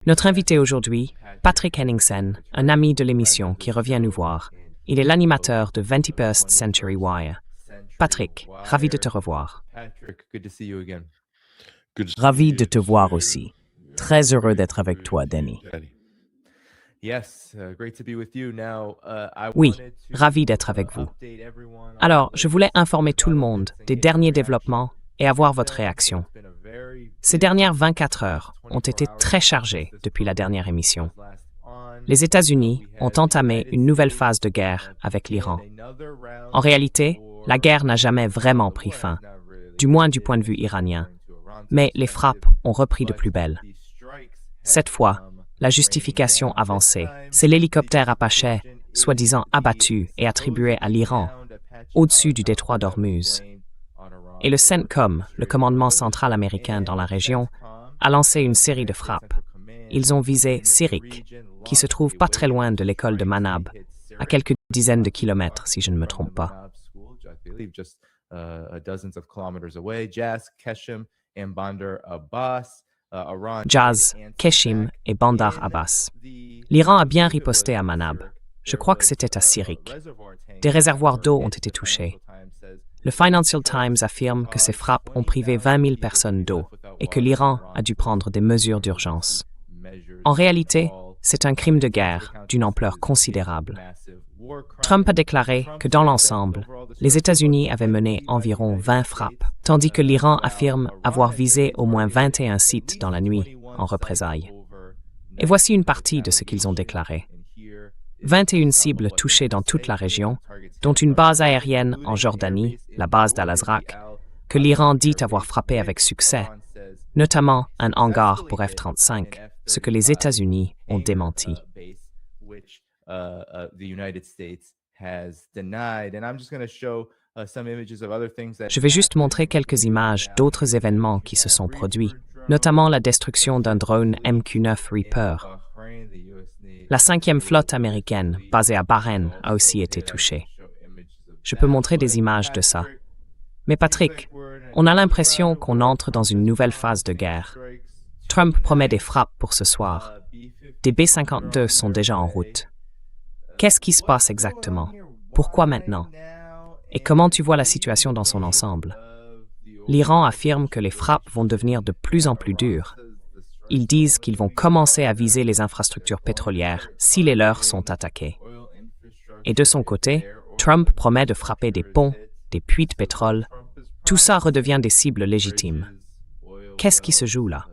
Notre invité aujourd'hui, Patrick Henningsen, un ami de l'émission qui revient nous voir. Il est l'animateur de 21st Century Wire. Patrick, ravi de te revoir. Ravi de te voir aussi. Très heureux d'être avec toi, Danny. Oui, ravi d'être avec vous. Alors, je voulais informer tout le monde des derniers développements et avoir votre réaction. Ces dernières 24 heures ont été très chargées depuis la dernière émission. Les États-Unis ont entamé une nouvelle phase de guerre avec l'Iran. En réalité, la guerre n'a jamais vraiment pris fin, du moins du point de vue iranien, mais les frappes ont repris de plus belle. Cette fois, la justification avancée, c'est l'hélicoptère Apache, soi-disant abattu et attribué à l'Iran, au-dessus du détroit d'Ormuz. Et le CENTCOM, le commandement central américain dans la région, a lancé une série de frappes. Ils ont visé Sirik, qui se trouve pas très loin de l'école de Manab, à quelques dizaines de kilomètres, si je ne me trompe pas. Jaz, Keshim et Bandar Abbas. L'Iran a bien riposté à Manab. Je crois que c'était à Sirik. Des réservoirs d'eau ont été touchés. Le Financial Times affirme que ces frappes ont privé 20 000 personnes d'eau et que l'Iran a dû prendre des mesures d'urgence. En réalité, c'est un crime de guerre d'une ampleur considérable. Trump a déclaré que dans l'ensemble, les États-Unis avaient mené environ 20 frappes, tandis que l'Iran affirme avoir visé au moins 21 sites dans la nuit en représailles. Et voici une partie de ce qu'ils ont déclaré. 21 cibles touchées dans toute la région, dont une base aérienne en Jordanie, la base d'Al-Azraq, que l'Iran dit avoir frappé avec succès, notamment un hangar pour F-35, ce que les États-Unis ont démenti. Je vais juste montrer quelques images d'autres événements qui se sont produits, notamment la destruction d'un drone MQ-9 Reaper. La 5e flotte américaine, basée à Bahreïn, a aussi été touchée. Je peux montrer des images de ça. Mais Patrick, on a l'impression qu'on entre dans une nouvelle phase de guerre. Trump promet des frappes pour ce soir. Des B-52 sont déjà en route. Qu'est-ce qui se passe exactement? Pourquoi maintenant? Et comment tu vois la situation dans son ensemble? L'Iran affirme que les frappes vont devenir de plus en plus dures. Ils disent qu'ils vont commencer à viser les infrastructures pétrolières si les leurs sont attaquées. Et de son côté, Trump promet de frapper des ponts, des puits de pétrole. Tout ça redevient des cibles légitimes. Qu'est-ce qui se joue là?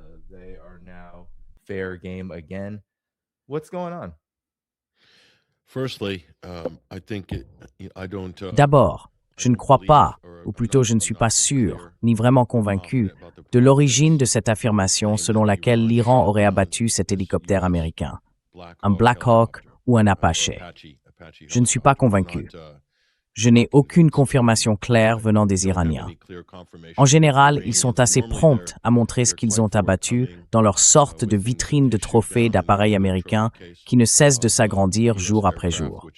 D'abord, je ne crois pas, ou plutôt je ne suis pas sûr, ni vraiment convaincu, de l'origine de cette affirmation selon laquelle l'Iran aurait abattu cet hélicoptère américain, un Black Hawk ou un Apache. Je ne suis pas convaincu. Je n'ai aucune confirmation claire venant des Iraniens. En général, ils sont assez prompts à montrer ce qu'ils ont abattu dans leur sorte de vitrine de trophées d'appareils américains qui ne cessent de s'agrandir jour après jour.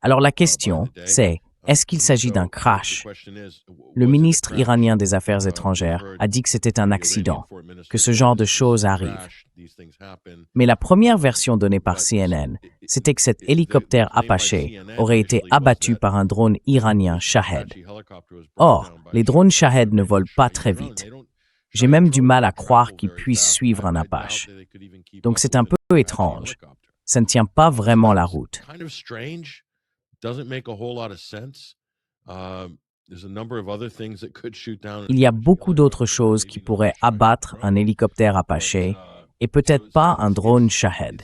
Alors la question, c'est, est-ce qu'il s'agit d'un crash? Le ministre iranien des Affaires étrangères a dit que c'était un accident, que ce genre de choses arrive. Mais la première version donnée par CNN, c'était que cet hélicoptère Apache aurait été abattu par un drone iranien Shahed. Or, les drones Shahed ne volent pas très vite. J'ai même du mal à croire qu'ils puissent suivre un Apache. Donc c'est un peu étrange. Ça ne tient pas vraiment la route. Il y a beaucoup d'autres choses qui pourraient abattre un hélicoptère Apache et peut-être pas un drone Shahed.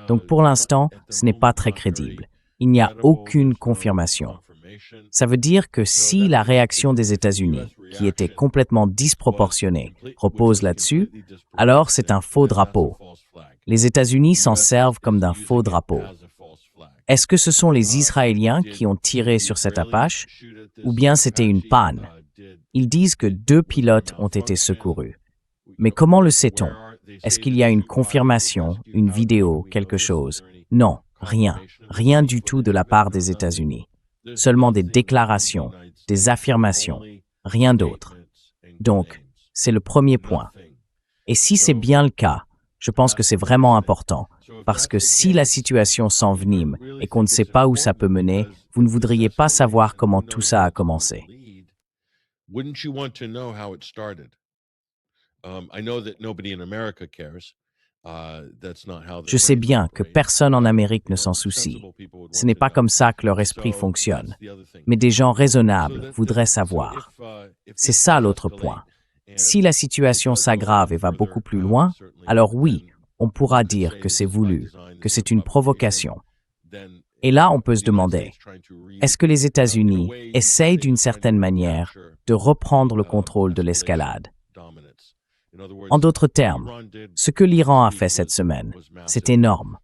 Donc pour l'instant, ce n'est pas très crédible. Il n'y a aucune confirmation. Ça veut dire que si la réaction des États-Unis, qui était complètement disproportionnée, repose là-dessus, alors c'est un faux drapeau. Les États-Unis s'en servent comme d'un faux drapeau. Est-ce que ce sont les Israéliens qui ont tiré sur cet Apache, ou bien c'était une panne? Ils disent que 2 pilotes ont été secourus. Mais comment le sait-on? Est-ce qu'il y a une confirmation, une vidéo, quelque chose? Non, rien. Rien du tout de la part des États-Unis. Seulement des déclarations, des affirmations, rien d'autre. Donc, c'est le premier point. Et si c'est bien le cas, je pense que c'est vraiment important, parce que si la situation s'envenime et qu'on ne sait pas où ça peut mener, vous ne voudriez pas savoir comment tout ça a commencé. Wouldn't you want to know how it started? I know that nobody in America cares. That's not how Je their sais brains bien que operate. personne en Amérique ne s'en soucie. Ce n'est pas comme ça que leur esprit fonctionne. Mais des gens raisonnables voudraient savoir. C'est ça l'autre point. Si la situation s'aggrave et va beaucoup plus loin, alors oui, on pourra dire que c'est voulu, que c'est une provocation. Et là, on peut se demander, est-ce que les États-Unis essayent d'une certaine manière de reprendre le contrôle de l'escalade? En d'autres termes, ce que l'Iran a fait cette semaine, c'est énorme.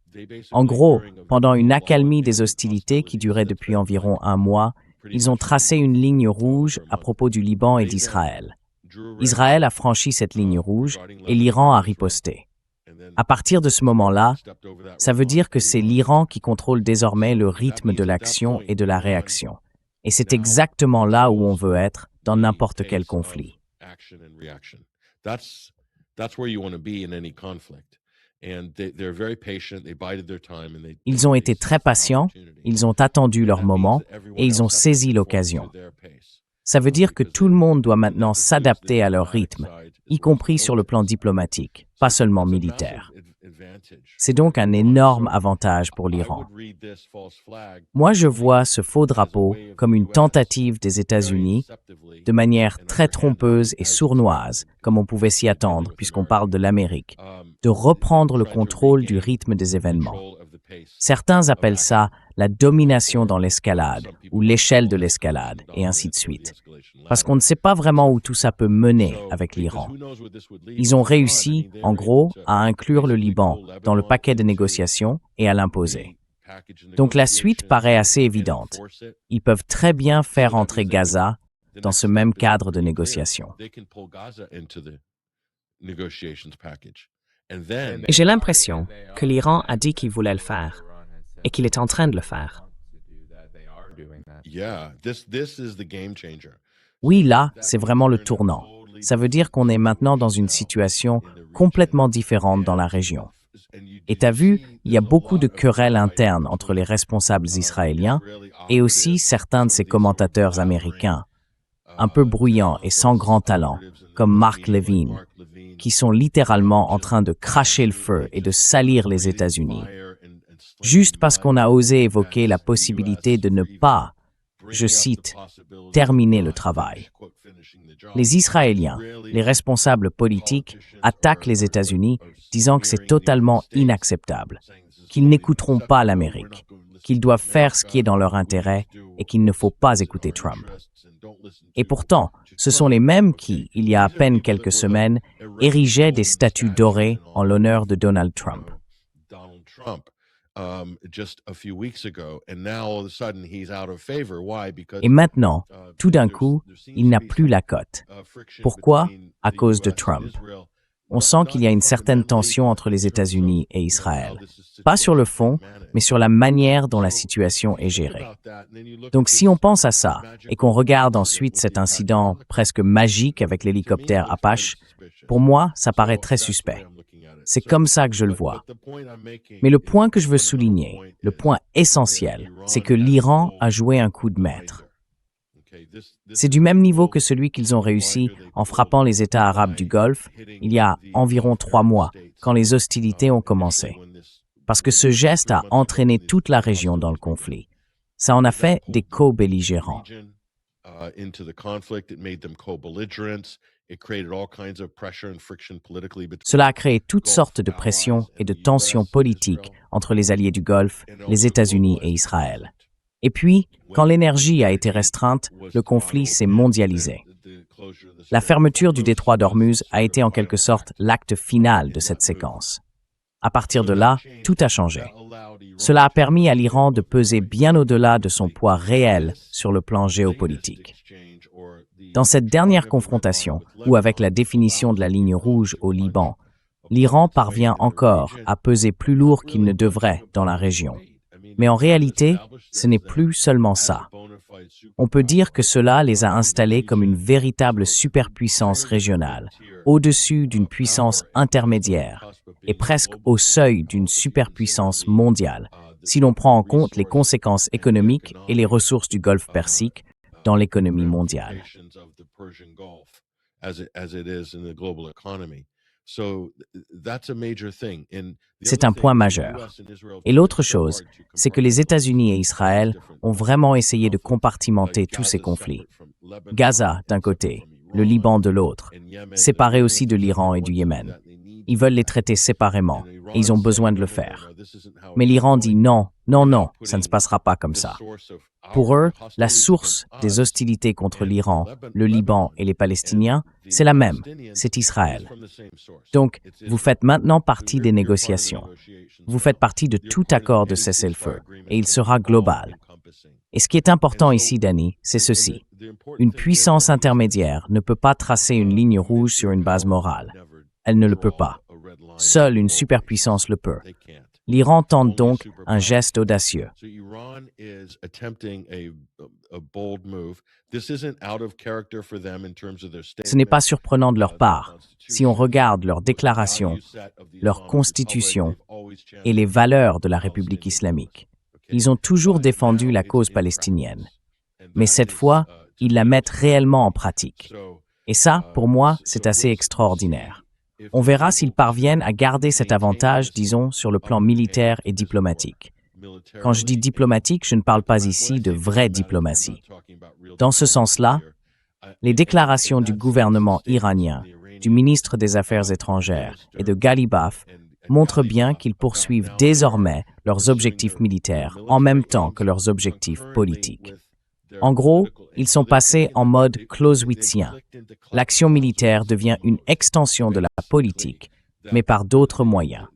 En gros, pendant une accalmie des hostilités qui durait depuis environ un mois, ils ont tracé une ligne rouge à propos du Liban et d'Israël. Israël a franchi cette ligne rouge et l'Iran a riposté. À partir de ce moment-là, ça veut dire que c'est l'Iran qui contrôle désormais le rythme de l'action et de la réaction. Et c'est exactement là où on veut être dans n'importe quel conflit. Ils ont été très patients, ils ont attendu leur moment et ils ont saisi l'occasion. Ça veut dire que tout le monde doit maintenant s'adapter à leur rythme, y compris sur le plan diplomatique, pas seulement militaire. C'est donc un énorme avantage pour l'Iran. Moi, je vois ce faux drapeau comme une tentative des États-Unis, de manière très trompeuse et sournoise, comme on pouvait s'y attendre puisqu'on parle de l'Amérique, de reprendre le contrôle du rythme des événements. Certains appellent ça la domination dans l'escalade ou l'échelle de l'escalade, et ainsi de suite. Parce qu'on ne sait pas vraiment où tout ça peut mener avec l'Iran. Ils ont réussi, en gros, à inclure le Liban dans le paquet de négociations et à l'imposer. Donc la suite paraît assez évidente. Ils peuvent très bien faire entrer Gaza dans ce même cadre de négociation. Et j'ai l'impression que l'Iran a dit qu'il voulait le faire et qu'il est en train de le faire. Oui, là, c'est vraiment le tournant. Ça veut dire qu'on est maintenant dans une situation complètement différente dans la région. Et t'as vu, il y a beaucoup de querelles internes entre les responsables israéliens et aussi certains de ces commentateurs américains, un peu bruyants et sans grand talent, comme Mark Levin, qui sont littéralement en train de cracher le feu et de salir les États-Unis, juste parce qu'on a osé évoquer la possibilité de ne pas, je cite, « terminer le travail ». Les Israéliens, les responsables politiques, attaquent les États-Unis, disant que c'est totalement inacceptable, qu'ils n'écouteront pas l'Amérique, qu'ils doivent faire ce qui est dans leur intérêt et qu'il ne faut pas écouter Trump. Et pourtant, ce sont les mêmes qui, il y a à peine quelques semaines, érigeaient des statues dorées en l'honneur de Donald Trump. Et maintenant, tout d'un coup, il n'a plus la cote. Pourquoi? À cause de Trump. On sent qu'il y a une certaine tension entre les États-Unis et Israël. Pas sur le fond, mais sur la manière dont la situation est gérée. Donc si on pense à ça, et qu'on regarde ensuite cet incident presque magique avec l'hélicoptère Apache, pour moi, ça paraît très suspect. C'est comme ça que je le vois. Mais le point que je veux souligner, le point essentiel, c'est que l'Iran a joué un coup de maître. C'est du même niveau que celui qu'ils ont réussi en frappant les États arabes du Golfe il y a environ 3 mois, quand les hostilités ont commencé. Parce que ce geste a entraîné toute la région dans le conflit. Ça en a fait des co-belligérants. Cela a créé toutes sortes de pressions et de tensions politiques entre les alliés du Golfe, les États-Unis et Israël. Et puis, quand l'énergie a été restreinte, le conflit s'est mondialisé. La fermeture du détroit d'Ormuz a été en quelque sorte l'acte final de cette séquence. À partir de là, tout a changé. Cela a permis à l'Iran de peser bien au-delà de son poids réel sur le plan géopolitique. Dans cette dernière confrontation, ou avec la définition de la ligne rouge au Liban, l'Iran parvient encore à peser plus lourd qu'il ne devrait dans la région. Mais en réalité, ce n'est plus seulement ça. On peut dire que cela les a installés comme une véritable superpuissance régionale, au-dessus d'une puissance intermédiaire et presque au seuil d'une superpuissance mondiale, si l'on prend en compte les conséquences économiques et les ressources du Golfe Persique dans l'économie mondiale. C'est un point majeur. Et l'autre chose, c'est que les États-Unis et Israël ont vraiment essayé de compartimenter tous ces conflits. Gaza d'un côté, le Liban de l'autre, séparés aussi de l'Iran et du Yémen. Ils veulent les traiter séparément et ils ont besoin de le faire. Mais l'Iran dit non, non, non, ça ne se passera pas comme ça. Pour eux, la source des hostilités contre l'Iran, le Liban et les Palestiniens, c'est la même, c'est Israël. Donc, vous faites maintenant partie des négociations. Vous faites partie de tout accord de cessez-le-feu, et il sera global. Et ce qui est important ici, Danny, c'est ceci. Une puissance intermédiaire ne peut pas tracer une ligne rouge sur une base morale. Elle ne le peut pas. Seule une superpuissance le peut. L'Iran tente donc un geste audacieux. Ce n'est pas surprenant de leur part si on regarde leurs déclarations, leur constitution et les valeurs de la République islamique. Ils ont toujours défendu la cause palestinienne. Mais cette fois, ils la mettent réellement en pratique. Et ça, pour moi, c'est assez extraordinaire. On verra s'ils parviennent à garder cet avantage, disons, sur le plan militaire et diplomatique. Quand je dis diplomatique, je ne parle pas ici de vraie diplomatie. Dans ce sens-là, les déclarations du gouvernement iranien, du ministre des Affaires étrangères et de Ghalibaf montrent bien qu'ils poursuivent désormais leurs objectifs militaires en même temps que leurs objectifs politiques. En gros, ils sont passés en mode clausewitzien. L'action militaire devient une extension de la politique, mais par d'autres moyens.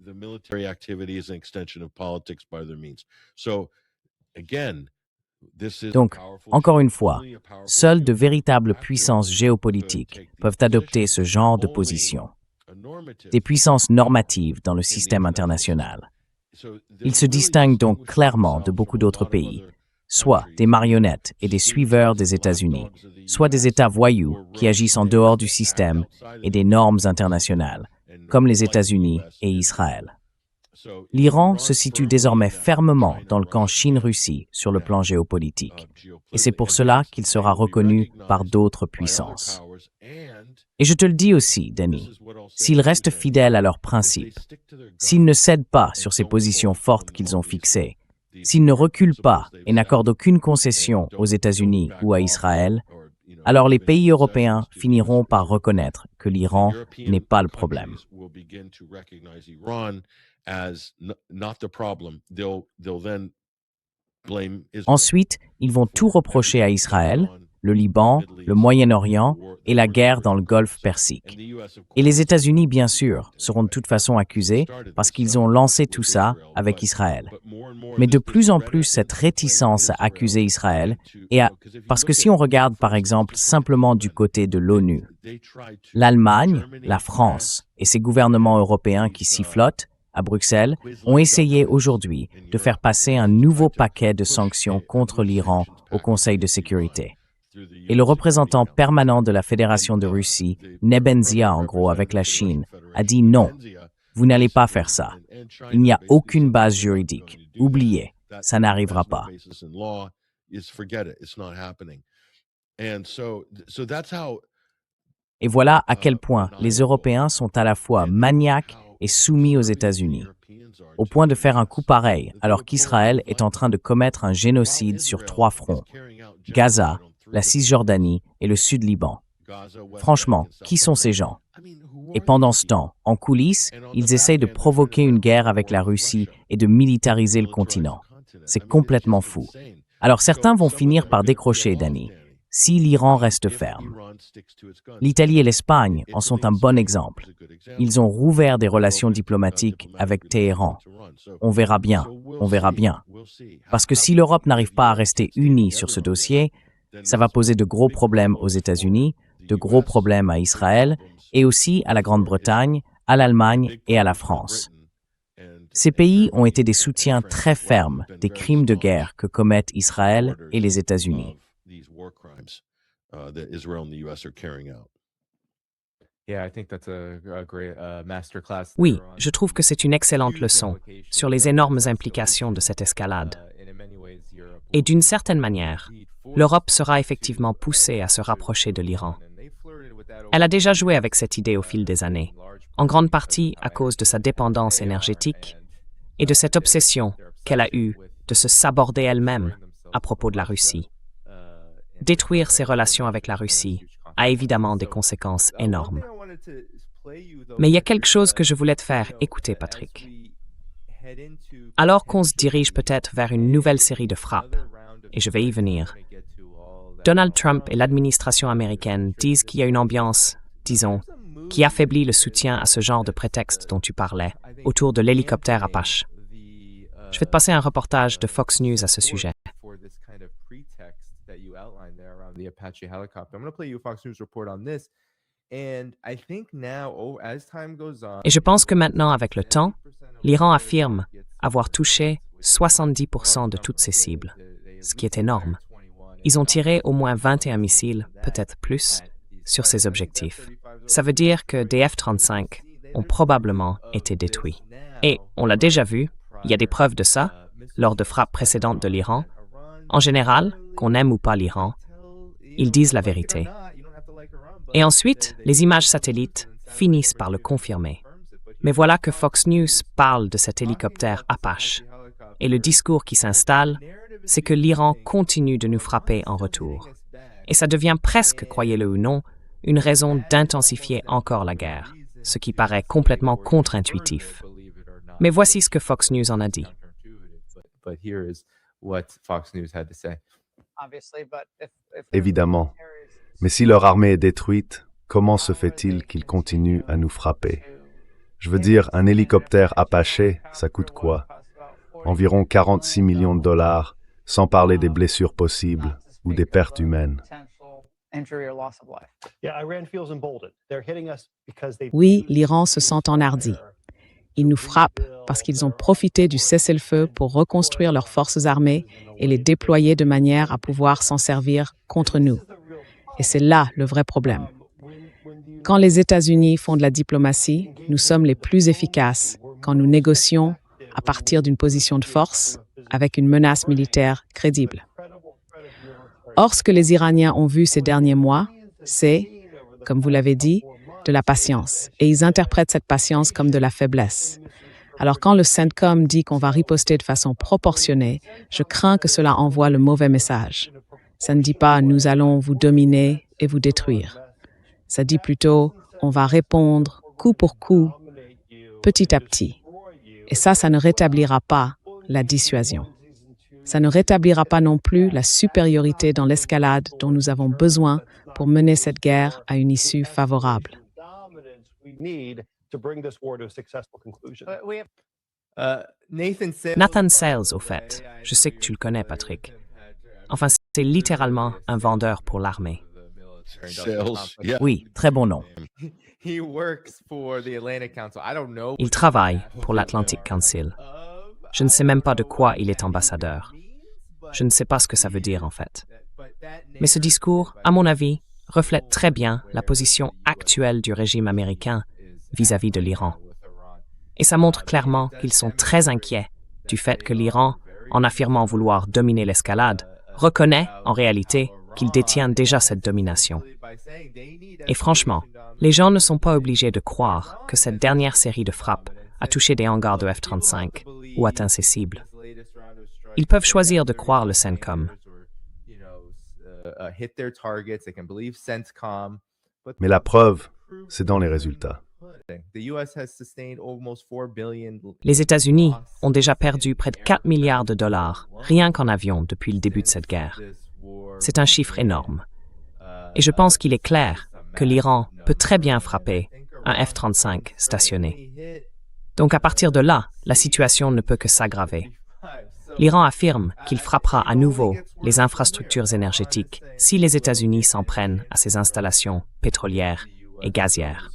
Donc, encore une fois, seules de véritables puissances géopolitiques peuvent adopter ce genre de position. Des puissances normatives dans le système international. Ils se distinguent donc clairement de beaucoup d'autres pays, soit des marionnettes et des suiveurs des États-Unis, soit des États voyous qui agissent en dehors du système et des normes internationales, comme les États-Unis et Israël. L'Iran se situe désormais fermement dans le camp Chine-Russie sur le plan géopolitique, et c'est pour cela qu'il sera reconnu par d'autres puissances. Et je te le dis aussi, Danny, s'ils restent fidèles à leurs principes, s'ils ne cèdent pas sur ces positions fortes qu'ils ont fixées, s'ils ne reculent pas et n'accordent aucune concession aux États-Unis ou à Israël, alors les pays européens finiront par reconnaître que l'Iran n'est pas le problème. Ensuite, ils vont tout reprocher à Israël, le Liban, le Moyen-Orient et la guerre dans le Golfe Persique. Et les États-Unis, bien sûr, seront de toute façon accusés parce qu'ils ont lancé tout ça avec Israël. Mais de plus en plus, cette réticence à accuser Israël, parce que si on regarde par exemple simplement du côté de l'ONU, l'Allemagne, la France et ces gouvernements européens qui sifflotent à Bruxelles ont essayé aujourd'hui de faire passer un nouveau paquet de sanctions contre l'Iran au Conseil de sécurité. Et le représentant permanent de la Fédération de Russie, Nebenzia en gros avec la Chine, a dit non, vous n'allez pas faire ça. Il n'y a aucune base juridique. Oubliez, ça n'arrivera pas. Et voilà à quel point les Européens sont à la fois maniaques et soumis aux États-Unis, au point de faire un coup pareil alors qu'Israël est en train de commettre un génocide sur 3 fronts, Gaza, la Cisjordanie et le Sud-Liban. Franchement, qui sont ces gens? Et pendant ce temps, en coulisses, ils essayent de provoquer une guerre avec la Russie et de militariser le continent. C'est complètement fou. Alors certains vont finir par décrocher, Danny, si l'Iran reste ferme. L'Italie et l'Espagne en sont un bon exemple. Ils ont rouvert des relations diplomatiques avec Téhéran. On verra bien, on verra bien. Parce que si l'Europe n'arrive pas à rester unie sur ce dossier, ça va poser de gros problèmes aux États-Unis, de gros problèmes à Israël et aussi à la Grande-Bretagne, à l'Allemagne et à la France. Ces pays ont été des soutiens très fermes des crimes de guerre que commettent Israël et les États-Unis. these war crimes that Israel and the U.S. are carrying out. Oui, je trouve que c'est une excellente leçon sur les énormes implications de cette escalade. Et d'une certaine manière, l'Europe sera effectivement poussée à se rapprocher de l'Iran. Elle a déjà joué avec cette idée au fil des années, en grande partie à cause de sa dépendance énergétique et de cette obsession qu'elle a eue de se saborder elle-même à propos de la Russie. Détruire ses relations avec la Russie a évidemment des conséquences énormes. Mais il y a quelque chose que je voulais te faire écouter, Patrick. Alors qu'on se dirige peut-être vers une nouvelle série de frappes, et je vais y venir, Donald Trump et l'administration américaine disent qu'il y a une ambiance, disons, qui affaiblit le soutien à ce genre de prétexte dont tu parlais, autour de l'hélicoptère Apache. Je vais te passer un reportage de Fox News à ce sujet. Et je pense que maintenant, avec le temps, l'Iran affirme avoir touché 70% de toutes ses cibles, ce qui est énorme. Ils ont tiré au moins 21 missiles, peut-être plus, sur ces objectifs. Ça veut dire que des F-35 ont probablement été détruits. Et, on l'a déjà vu, il y a des preuves de ça, lors de frappes précédentes de l'Iran. En général, qu'on aime ou pas l'Iran, ils disent la vérité. Et ensuite, les images satellites finissent par le confirmer. Mais voilà que Fox News parle de cet hélicoptère Apache. Et le discours qui s'installe, c'est que l'Iran continue de nous frapper en retour. Et ça devient presque, croyez-le ou non, une raison d'intensifier encore la guerre, ce qui paraît complètement contre-intuitif. Mais voici ce que Fox News en a dit. Évidemment. Mais si leur armée est détruite, comment se fait-il qu'ils continuent à nous frapper? Je veux dire, un hélicoptère Apache, ça coûte quoi? Environ 46 millions de dollars, sans parler des blessures possibles ou des pertes humaines. Oui, l'Iran se sent enhardi. Ils nous frappent parce qu'ils ont profité du cessez-le-feu pour reconstruire leurs forces armées et les déployer de manière à pouvoir s'en servir contre nous. Et c'est là le vrai problème. Quand les États-Unis font de la diplomatie, nous sommes les plus efficaces quand nous négocions à partir d'une position de force avec une menace militaire crédible. Or, ce que les Iraniens ont vu ces derniers mois, c'est, comme vous l'avez dit, de la patience. Et ils interprètent cette patience comme de la faiblesse. Alors, quand le CENTCOM dit qu'on va riposter de façon proportionnée, je crains que cela envoie le mauvais message. Ça ne dit pas « nous allons vous dominer et vous détruire ». Ça dit plutôt « on va répondre coup pour coup, petit à petit ». Et ça ne rétablira pas la dissuasion. Ça ne rétablira pas non plus la supériorité dans l'escalade dont nous avons besoin pour mener cette guerre à une issue favorable. Nathan Sales, au fait, je sais que tu le connais, Patrick. Enfin, c'est littéralement un vendeur pour l'armée. Sales, yeah. Oui, très bon nom. Il travaille pour l'Atlantic Council. Je ne sais même pas de quoi il est ambassadeur. Je ne sais pas ce que ça veut dire, en fait. Mais ce discours, à mon avis, reflète très bien la position actuelle du régime américain vis-à-vis de l'Iran. Et ça montre clairement qu'ils sont très inquiets du fait que l'Iran, en affirmant vouloir dominer l'escalade, reconnaît, en réalité, qu'il détient déjà cette domination. Et franchement, les gens ne sont pas obligés de croire que cette dernière série de frappes a touché des hangars de F-35 ou atteint ses cibles. Ils peuvent choisir de croire le CENTCOM. Mais la preuve, c'est dans les résultats. Les États-Unis ont déjà perdu près de 4 milliards de dollars rien qu'en avion depuis le début de cette guerre. C'est un chiffre énorme. Et je pense qu'il est clair que l'Iran peut très bien frapper un F-35 stationné. Donc à partir de là, la situation ne peut que s'aggraver. L'Iran affirme qu'il frappera à nouveau les infrastructures énergétiques si les États-Unis s'en prennent à ses installations pétrolières et gazières.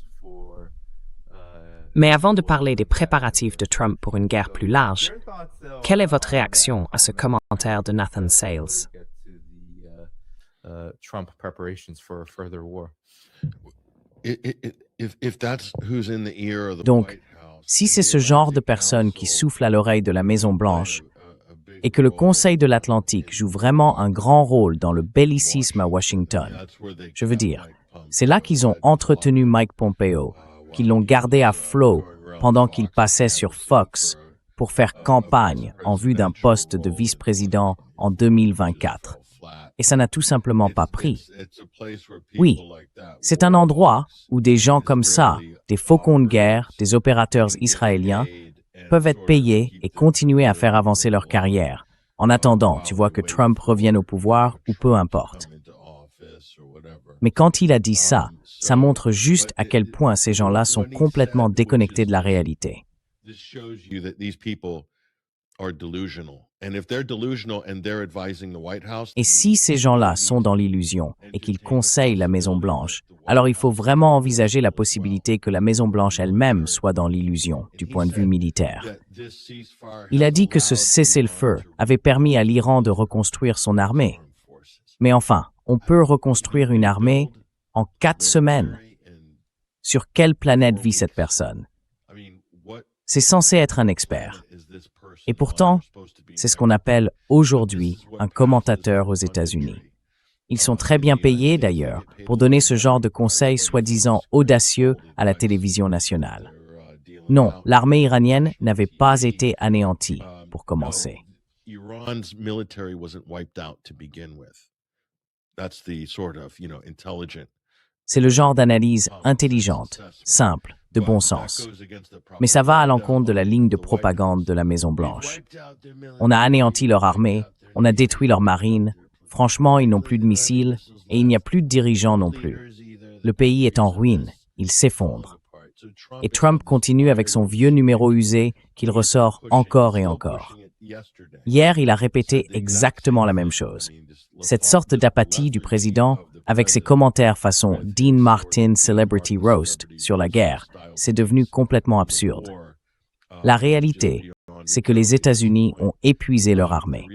Mais avant de parler des préparatifs de Trump pour une guerre plus large, quelle est votre réaction à ce commentaire de Nathan Sales? Trump preparations for a further war. If that's who's in the ear of the Donc, White House, si c'est ce genre de personne qui souffle à l'oreille de la Maison-Blanche et que le Conseil de l'Atlantique joue vraiment un grand rôle dans le bellicisme à Washington, je veux dire, c'est là qu'ils ont entretenu Mike Pompeo, qu'ils l'ont gardé à flot pendant qu'il passait sur Fox pour faire campagne en vue d'un poste de vice-président en 2024. Et ça n'a tout simplement pas pris. Oui, c'est un endroit où des gens comme ça, des faucons de guerre, des opérateurs israéliens, peuvent être payés et continuer à faire avancer leur carrière, en attendant, tu vois, que Trump revienne au pouvoir ou peu importe. Mais quand il a dit ça, ça montre juste à quel point ces gens-là sont complètement déconnectés de la réalité. Et si ces gens-là sont dans l'illusion et qu'ils conseillent la Maison-Blanche, alors il faut vraiment envisager la possibilité que la Maison-Blanche elle-même soit dans l'illusion du point de vue militaire. Il a dit que ce cessez-le-feu avait permis à l'Iran de reconstruire son armée. Mais enfin, on peut reconstruire une armée en 4 semaines. Sur quelle planète vit cette personne? C'est censé être un expert. Et pourtant, c'est ce qu'on appelle aujourd'hui un commentateur aux États-Unis. Ils sont très bien payés d'ailleurs pour donner ce genre de conseils soi-disant audacieux à la télévision nationale. Non, l'armée iranienne n'avait pas été anéantie, pour commencer. Iran's military wasn't wiped out to begin with. That's the sort of, intelligent. C'est le genre d'analyse intelligente, simple, de bon sens. Mais ça va à l'encontre de la ligne de propagande de la Maison-Blanche. On a anéanti leur armée, on a détruit leur marine, franchement, ils n'ont plus de missiles et il n'y a plus de dirigeants non plus. Le pays est en ruine, il s'effondre. Et Trump continue avec son vieux numéro usé qu'il ressort encore et encore. Hier, il a répété exactement la même chose. Cette sorte d'apathie du président, avec ses commentaires façon Dean Martin Celebrity Roast sur la guerre, c'est devenu complètement absurde. La réalité, c'est que les États-Unis ont épuisé leur armée.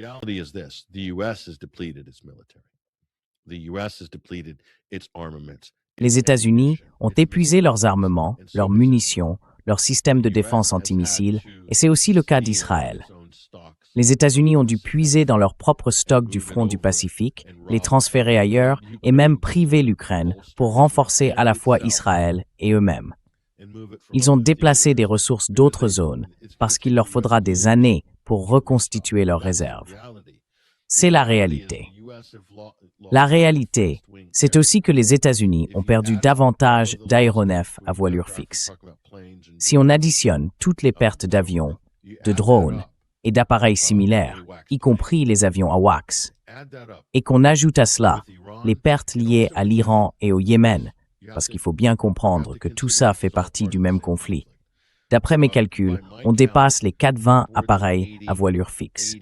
Les États-Unis ont épuisé leurs armements, leurs munitions, leur système de défense antimissiles, et c'est aussi le cas d'Israël. Les États-Unis ont dû puiser dans leur propre stock du front du Pacifique, les transférer ailleurs et même priver l'Ukraine pour renforcer à la fois Israël et eux-mêmes. Ils ont déplacé des ressources d'autres zones parce qu'il leur faudra des années pour reconstituer leurs réserves. C'est la réalité. La réalité, c'est aussi que les États-Unis ont perdu davantage d'aéronefs à voilure fixe. Si on additionne toutes les pertes d'avions, de drones et d'appareils similaires, y compris les avions AWACS, et qu'on ajoute à cela les pertes liées à l'Iran et au Yémen, parce qu'il faut bien comprendre que tout ça fait partie du même conflit. D'après mes calculs, on dépasse les 420 appareils à voilure fixe.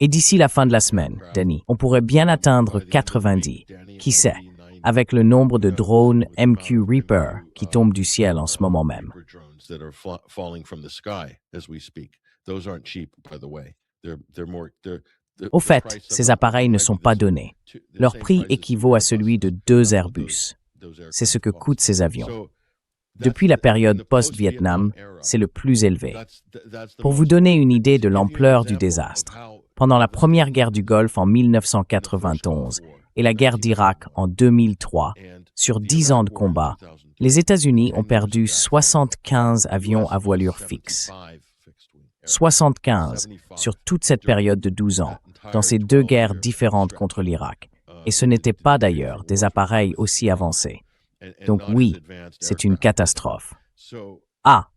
Et d'ici la fin de la semaine, Danny, on pourrait bien atteindre 90. Qui sait, avec le nombre de drones MQ Reaper qui tombent du ciel en ce moment même. Au fait, ces appareils ne sont pas donnés. Leur prix équivaut à celui de 2 Airbus. C'est ce que coûtent ces avions. Depuis la période post-Vietnam, c'est le plus élevé. Pour vous donner une idée de l'ampleur du désastre, pendant la première guerre du Golfe en 1991 et la guerre d'Irak en 2003, sur 10 ans de combat, les États-Unis ont perdu 75 avions à voilure fixe. 75 sur toute cette période de 12 ans, dans ces 2 guerres différentes contre l'Irak. Et ce n'étaient pas d'ailleurs des appareils aussi avancés. Donc oui, c'est une catastrophe. Ah,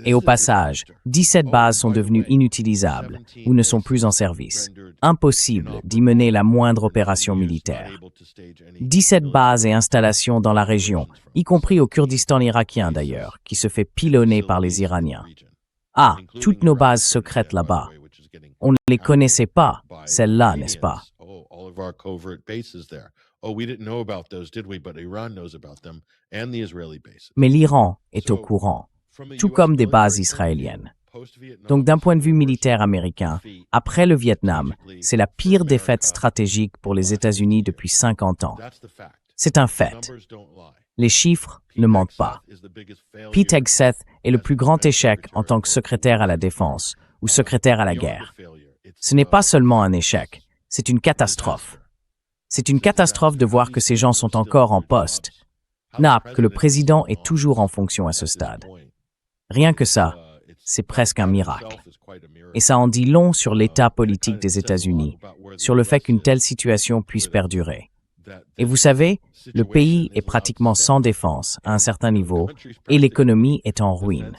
et au passage, 17 bases sont devenues inutilisables ou ne sont plus en service. Impossible d'y mener la moindre opération militaire. 17 bases et installations dans la région, y compris au Kurdistan irakien d'ailleurs, qui se fait pilonner par les Iraniens. Ah, toutes nos bases secrètes là-bas. On ne les connaissait pas, celles-là, n'est-ce pas? Mais l'Iran est au courant, tout comme des bases israéliennes. Donc d'un point de vue militaire américain, après le Vietnam, c'est la pire défaite stratégique pour les États-Unis depuis 50 ans. C'est un fait. Les chiffres ne mentent pas. Pete Hegseth est le plus grand échec en tant que secrétaire à la défense ou secrétaire à la guerre. Ce n'est pas seulement un échec, c'est une catastrophe. C'est une catastrophe de voir que ces gens sont encore en poste. Que le président est toujours en fonction à ce stade. Rien que ça, c'est presque un miracle. Et ça en dit long sur l'état politique des États-Unis, sur le fait qu'une telle situation puisse perdurer. Et vous savez, le pays est pratiquement sans défense à un certain niveau et l'économie est en ruine.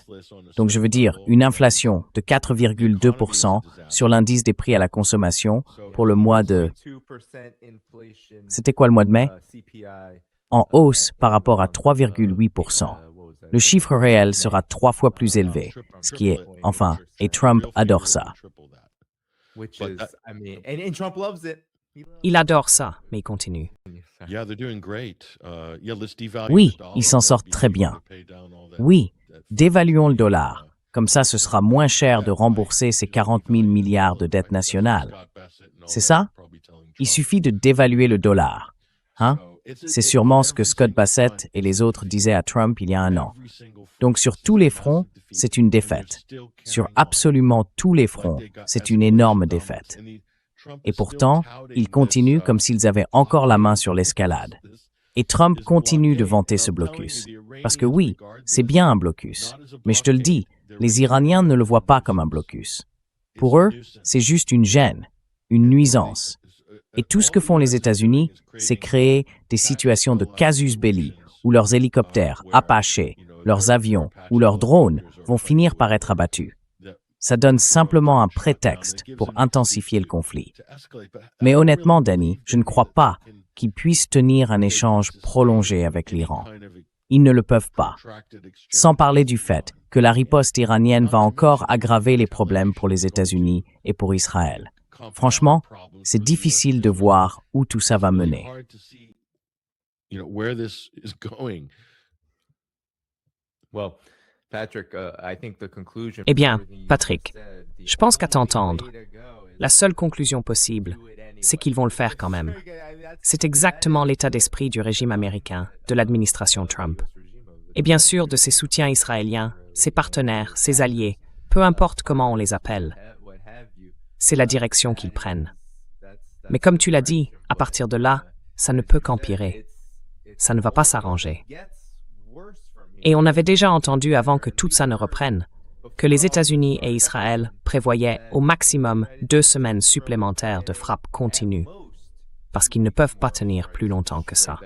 Donc je veux dire, une inflation de 4,2% sur l'indice des prix à la consommation pour le mois de... C'était quoi le mois de mai? En hausse par rapport à 3,8%. Le chiffre réel sera 3 fois plus élevé, ce qui est, enfin, et Trump adore ça. Il adore ça, mais il continue. Oui, ils s'en sortent très bien. Oui, dévaluons le dollar. Comme ça, ce sera moins cher de rembourser ces 40 000 milliards de dettes nationales. C'est ça? Il suffit de dévaluer le dollar. C'est sûrement ce que Scott Bassett et les autres disaient à Trump il y a un an. Donc sur tous les fronts, c'est une défaite. Sur absolument tous les fronts, c'est une énorme défaite. Et pourtant, ils continuent comme s'ils avaient encore la main sur l'escalade. Et Trump continue de vanter ce blocus. Parce que oui, c'est bien un blocus. Mais je te le dis, les Iraniens ne le voient pas comme un blocus. Pour eux, c'est juste une gêne, une nuisance. Et tout ce que font les États-Unis, c'est créer des situations de casus belli où leurs hélicoptères, Apache, leurs avions ou leurs drones vont finir par être abattus. Ça donne simplement un prétexte pour intensifier le conflit. Mais honnêtement, Danny, je ne crois pas qu'ils puissent tenir un échange prolongé avec l'Iran. Ils ne le peuvent pas. Sans parler du fait que la riposte iranienne va encore aggraver les problèmes pour les États-Unis et pour Israël. Franchement, c'est difficile de voir où tout ça va mener. Eh bien, Patrick, je pense qu'à t'entendre, la seule conclusion possible, c'est qu'ils vont le faire quand même. C'est exactement l'état d'esprit du régime américain, de l'administration Trump. Et bien sûr de ses soutiens israéliens, ses partenaires, ses alliés, peu importe comment on les appelle. C'est la direction qu'ils prennent. Mais comme tu l'as dit, à partir de là, ça ne peut qu'empirer. Ça ne va pas s'arranger. Et on avait déjà entendu avant que tout ça ne reprenne, que les États-Unis et Israël prévoyaient au maximum 2 semaines supplémentaires de frappes continues, parce qu'ils ne peuvent pas tenir plus longtemps que ça.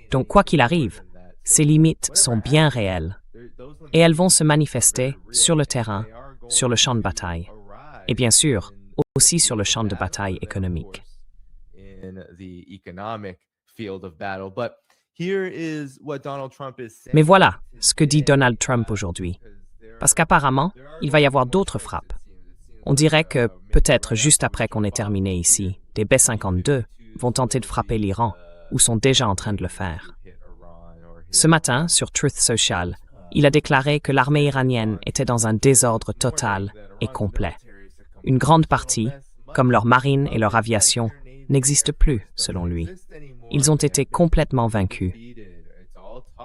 Donc quoi qu'il arrive, ces limites sont bien réelles, et elles vont se manifester sur le terrain, sur le champ de bataille. Et bien sûr, aussi sur le champ de bataille économique. Mais voilà ce que dit Donald Trump aujourd'hui. Parce qu'apparemment, il va y avoir d'autres frappes. On dirait que, peut-être juste après qu'on ait terminé ici, des B-52 vont tenter de frapper l'Iran, ou sont déjà en train de le faire. Ce matin, sur Truth Social, il a déclaré que l'armée iranienne était dans un désordre total et complet. Une grande partie, comme leur marine et leur aviation, n'existe plus, selon lui. Ils ont été complètement vaincus.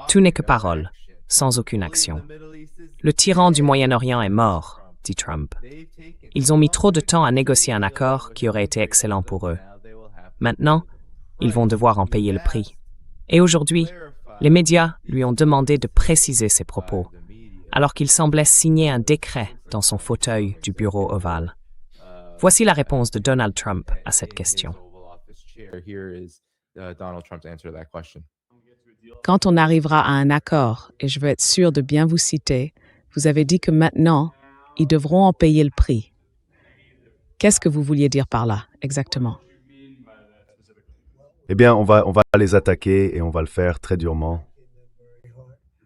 Tout n'est que parole, sans aucune action. Le tyran du Moyen-Orient est mort, dit Trump. Ils ont mis trop de temps à négocier un accord qui aurait été excellent pour eux. Maintenant, ils vont devoir en payer le prix. Et aujourd'hui, les médias lui ont demandé de préciser ses propos, alors qu'il semblait signer un décret dans son fauteuil du bureau ovale. Voici la réponse de Donald Trump à cette question. Quand on arrivera à un accord, et je veux être sûr de bien vous citer, vous avez dit que maintenant, ils devront en payer le prix. Qu'est-ce que vous vouliez dire par là, exactement? Eh bien, on va les attaquer et on va le faire très durement.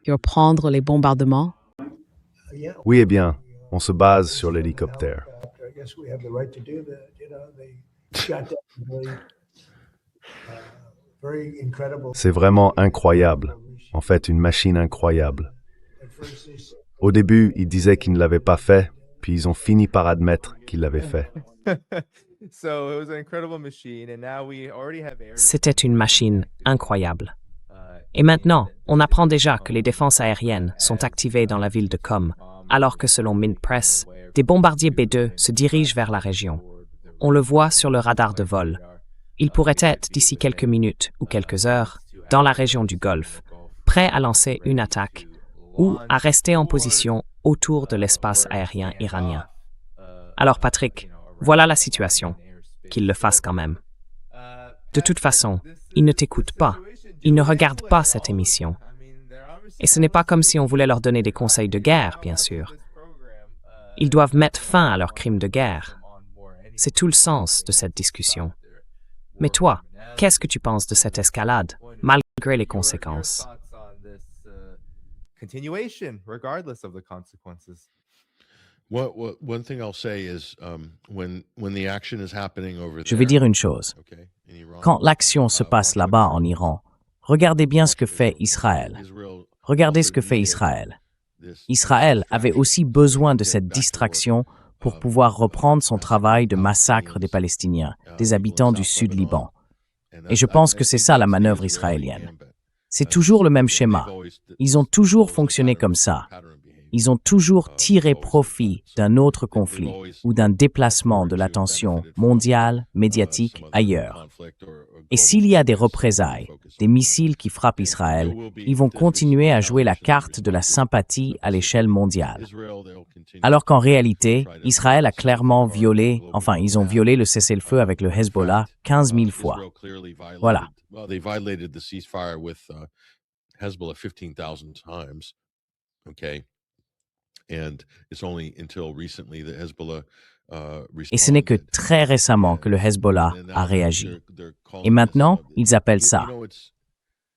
Ils vont prendre les bombardements? Oui, eh bien, on se base sur l'hélicoptère. C'est vraiment incroyable. En fait, une machine incroyable. Au début, ils disaient qu'ils ne l'avaient pas fait, puis ils ont fini par admettre qu'ils l'avaient fait. So it was an incredible machine, and now we already have air. C'était une machine incroyable. Et maintenant, on apprend déjà que les défenses aériennes sont activées dans la ville de Qom, alors que selon Mint Press, des bombardiers B-2 se dirigent vers la région. On le voit sur le radar de vol. Il pourrait être, d'ici quelques minutes ou quelques heures, dans la région du Golfe, prêt à lancer une attaque ou à rester en position autour de l'espace aérien iranien. Alors Patrick, voilà la situation. Qu'il le fasse quand même. De toute façon, ils ne t'écoutent pas. Ils ne regardent pas cette émission. Et ce n'est pas comme si on voulait leur donner des conseils de guerre, bien sûr. Ils doivent mettre fin à leurs crimes de guerre. C'est tout le sens de cette discussion. Mais toi, qu'est-ce que tu penses de cette escalade, malgré les conséquences? Continuation, regardless of the consequences. One thing I'll say is when the action is happening over Je vais dire une chose. okay, in Iran, Quand l'action se passe là-bas en Iran, regardez bien ce que fait Israël. Israel Regardez ce que fait Israël. Israël avait aussi besoin de cette distraction pour pouvoir reprendre son travail de massacre des Palestiniens, des habitants du sud Liban. Et je pense que c'est ça la manœuvre israélienne. C'est toujours le même schéma. Ils ont toujours fonctionné comme ça. Ils ont toujours tiré profit d'un autre conflit ou d'un déplacement de l'attention mondiale, médiatique, ailleurs. Et s'il y a des représailles, des missiles qui frappent Israël, ils vont continuer à jouer la carte de la sympathie à l'échelle mondiale. Alors qu'en réalité, Israël a clairement ils ont violé le cessez-le-feu avec le Hezbollah 15 000 fois. Voilà. Well, they violated the ceasefire with Hezbollah 15,000 times. Okay. And it's only until recently that Hezbollah Et ce n'est que très récemment que le Hezbollah a réagi. Et maintenant, ils appellent ça.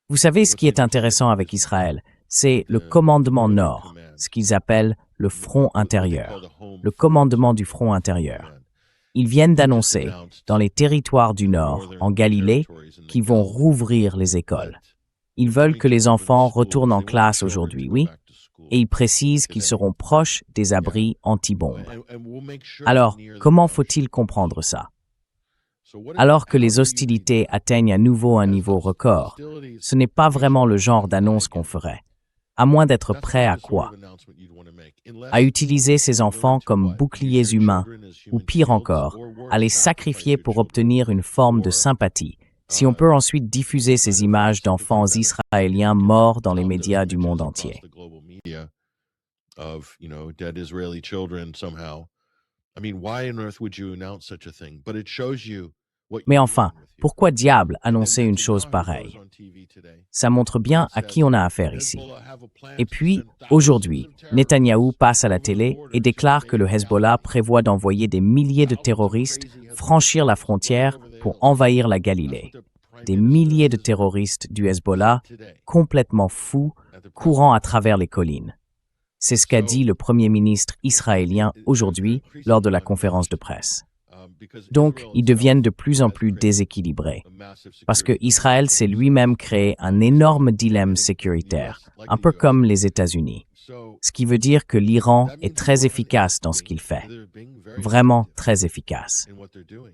Vous savez ce qui est intéressant avec Israël, c'est le commandement nord, ce qu'ils appellent le front intérieur, le commandement du front intérieur. Ils viennent d'annoncer, dans les territoires du Nord, en Galilée, qu'ils vont rouvrir les écoles. Ils veulent que les enfants retournent en classe aujourd'hui, oui, et ils précisent qu'ils seront proches des abris anti-bombes. Alors, comment faut-il comprendre ça? Alors que les hostilités atteignent à nouveau un niveau record, ce n'est pas vraiment le genre d'annonce qu'on ferait. À moins d'être prêt à quoi? À utiliser ces enfants comme boucliers humains, ou pire encore, à les sacrifier pour obtenir une forme de sympathie, si on peut ensuite diffuser ces images d'enfants israéliens morts dans les médias du monde entier. Mais enfin, pourquoi diable annoncer une chose pareille? Ça montre bien à qui on a affaire ici. Et puis, aujourd'hui, Netanyahou passe à la télé et déclare que le Hezbollah prévoit d'envoyer des milliers de terroristes franchir la frontière pour envahir la Galilée. Des milliers de terroristes du Hezbollah, complètement fous, courant à travers les collines. C'est ce qu'a dit le Premier ministre israélien aujourd'hui lors de la conférence de presse. Donc, ils deviennent de plus en plus déséquilibrés, parce que Israël s'est lui-même créé un énorme dilemme sécuritaire, un peu comme les États-Unis. Ce qui veut dire que l'Iran est très efficace dans ce qu'il fait, vraiment très efficace.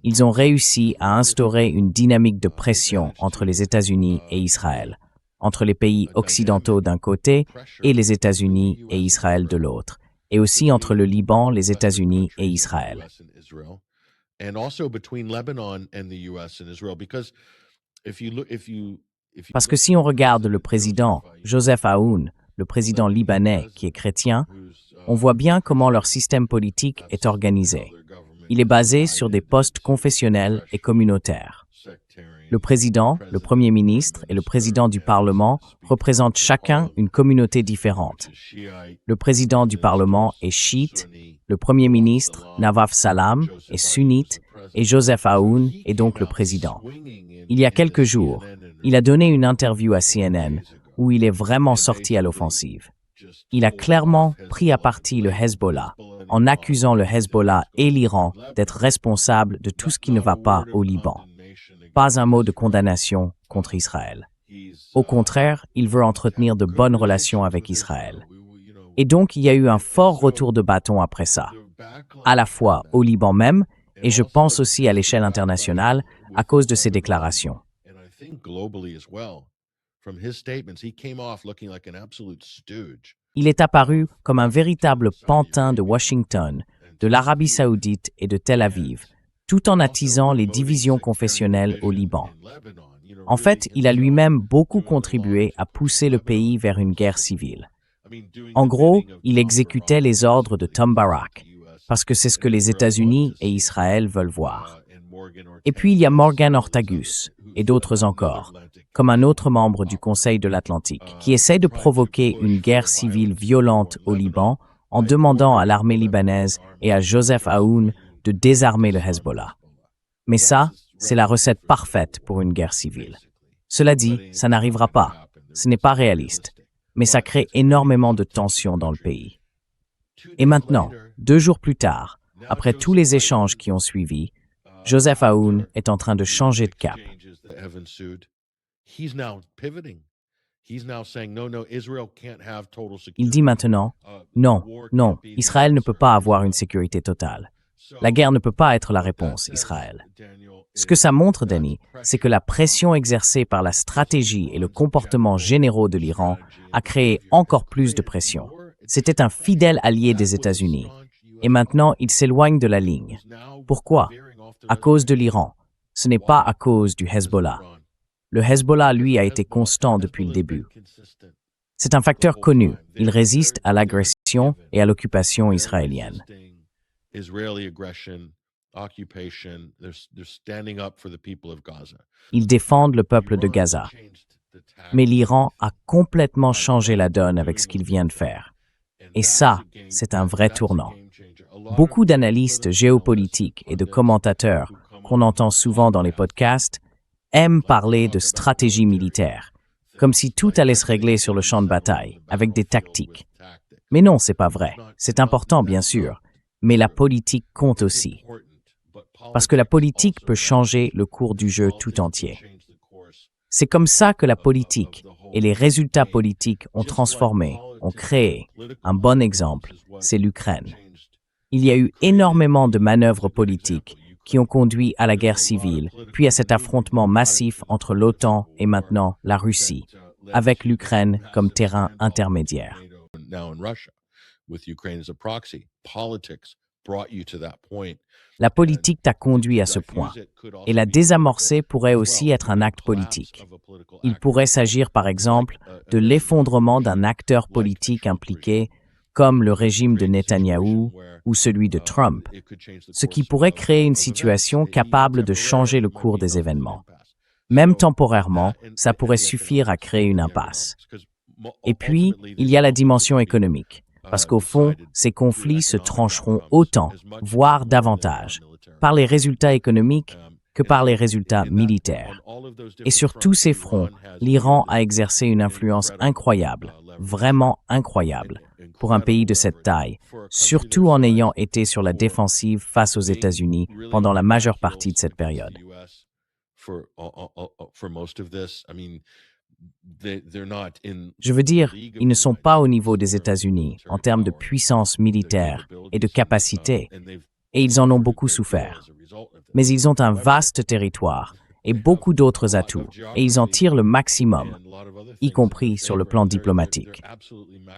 Ils ont réussi à instaurer une dynamique de pression entre les États-Unis et Israël, entre les pays occidentaux d'un côté et les États-Unis et Israël de l'autre, et aussi entre le Liban, les États-Unis et Israël. Parce que si on regarde le président Joseph Aoun, le président libanais qui est chrétien, on voit bien comment leur système politique est organisé. Il est basé sur des postes confessionnels et communautaires. Le président, le premier ministre et le président du Parlement représentent chacun une communauté différente. Le président du Parlement est chiite, le premier ministre, Nawaf Salam, est sunnite et Joseph Aoun est donc le président. Il y a quelques jours, il a donné une interview à CNN où il est vraiment sorti à l'offensive. Il a clairement pris à partie le Hezbollah en accusant le Hezbollah et l'Iran d'être responsables de tout ce qui ne va pas au Liban. Pas un mot de condamnation contre Israël. Au contraire, il veut entretenir de bonnes relations avec Israël. Et donc, il y a eu un fort retour de bâton après ça, à la fois au Liban même, et je pense aussi à l'échelle internationale, à cause de ses déclarations. Il est apparu comme un véritable pantin de Washington, de l'Arabie saoudite et de Tel Aviv, tout en attisant les divisions confessionnelles au Liban. En fait, il a lui-même beaucoup contribué à pousser le pays vers une guerre civile. En gros, il exécutait les ordres de Tom Barak, parce que c'est ce que les États-Unis et Israël veulent voir. Et puis il y a Morgan Ortagus, et d'autres encore, comme un autre membre du Conseil de l'Atlantique, qui essaie de provoquer une guerre civile violente au Liban en demandant à l'armée libanaise et à Joseph Aoun de désarmer le Hezbollah. Mais ça, c'est la recette parfaite pour une guerre civile. Cela dit, ça n'arrivera pas. Ce n'est pas réaliste. Mais ça crée énormément de tensions dans le pays. Et maintenant, 2 jours plus tard, après tous les échanges qui ont suivi, Joseph Aoun est en train de changer de cap. Il dit maintenant, non, Israël ne peut pas avoir une sécurité totale. La guerre ne peut pas être la réponse, Israël. Ce que ça montre, Danny, c'est que la pression exercée par la stratégie et le comportement généraux de l'Iran a créé encore plus de pression. C'était un fidèle allié des États-Unis. Et maintenant, il s'éloigne de la ligne. Pourquoi? À cause de l'Iran. Ce n'est pas à cause du Hezbollah. Le Hezbollah, lui, a été constant depuis le début. C'est un facteur connu. Il résiste à l'agression et à l'occupation israélienne. Ils défendent le peuple de Gaza. Mais l'Iran a complètement changé la donne avec ce qu'il vient de faire. Et ça, c'est un vrai tournant. Beaucoup d'analystes géopolitiques et de commentateurs qu'on entend souvent dans les podcasts aiment parler de stratégie militaire, comme si tout allait se régler sur le champ de bataille, avec des tactiques. Mais non, c'est pas vrai. C'est important, bien sûr, mais la politique compte aussi. Parce que la politique peut changer le cours du jeu tout entier. C'est comme ça que la politique et les résultats politiques ont transformé, ont créé. Un bon exemple, c'est l'Ukraine. Il y a eu énormément de manœuvres politiques qui ont conduit à la guerre civile, puis à cet affrontement massif entre l'OTAN et maintenant la Russie, avec l'Ukraine comme terrain intermédiaire. La politique t'a conduit à ce point, et la désamorcer pourrait aussi être un acte politique. Il pourrait s'agir par exemple de l'effondrement d'un acteur politique impliqué, comme le régime de Netanyahou ou celui de Trump, ce qui pourrait créer une situation capable de changer le cours des événements. Même temporairement, ça pourrait suffire à créer une impasse. Et puis, il y a la dimension économique, parce qu'au fond, ces conflits se trancheront autant, voire davantage, par les résultats économiques que par les résultats militaires. Et sur tous ces fronts, l'Iran a exercé une influence incroyable, vraiment incroyable, pour un pays de cette taille, surtout en ayant été sur la défensive face aux États-Unis pendant la majeure partie de cette période. Je veux dire, ils ne sont pas au niveau des États-Unis en termes de puissance militaire et de capacité, et ils en ont beaucoup souffert. Mais ils ont un vaste territoire et beaucoup d'autres atouts, et ils en tirent le maximum, y compris sur le plan diplomatique.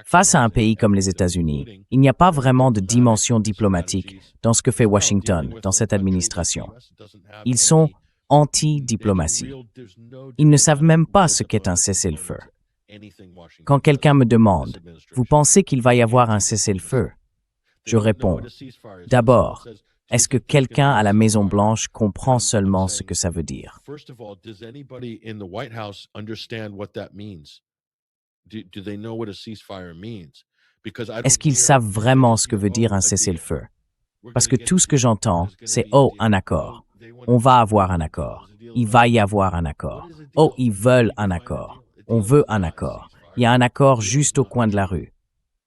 Face à un pays comme les États-Unis, il n'y a pas vraiment de dimension diplomatique dans ce que fait Washington dans cette administration. Ils sont anti-diplomatie. Ils ne savent même pas ce qu'est un cessez-le-feu. Quand quelqu'un me demande « Vous pensez qu'il va y avoir un cessez-le-feu ?» Je réponds « D'abord, est-ce que quelqu'un à la Maison-Blanche comprend seulement ce que ça veut dire? Est-ce qu'ils savent vraiment ce que veut dire un cessez-le-feu? Parce que tout ce que j'entends, c'est « Oh, un accord. On va avoir un accord. Il va y avoir un accord. Oh, ils veulent un accord. On veut un accord. Il y a un accord juste au coin de la rue. »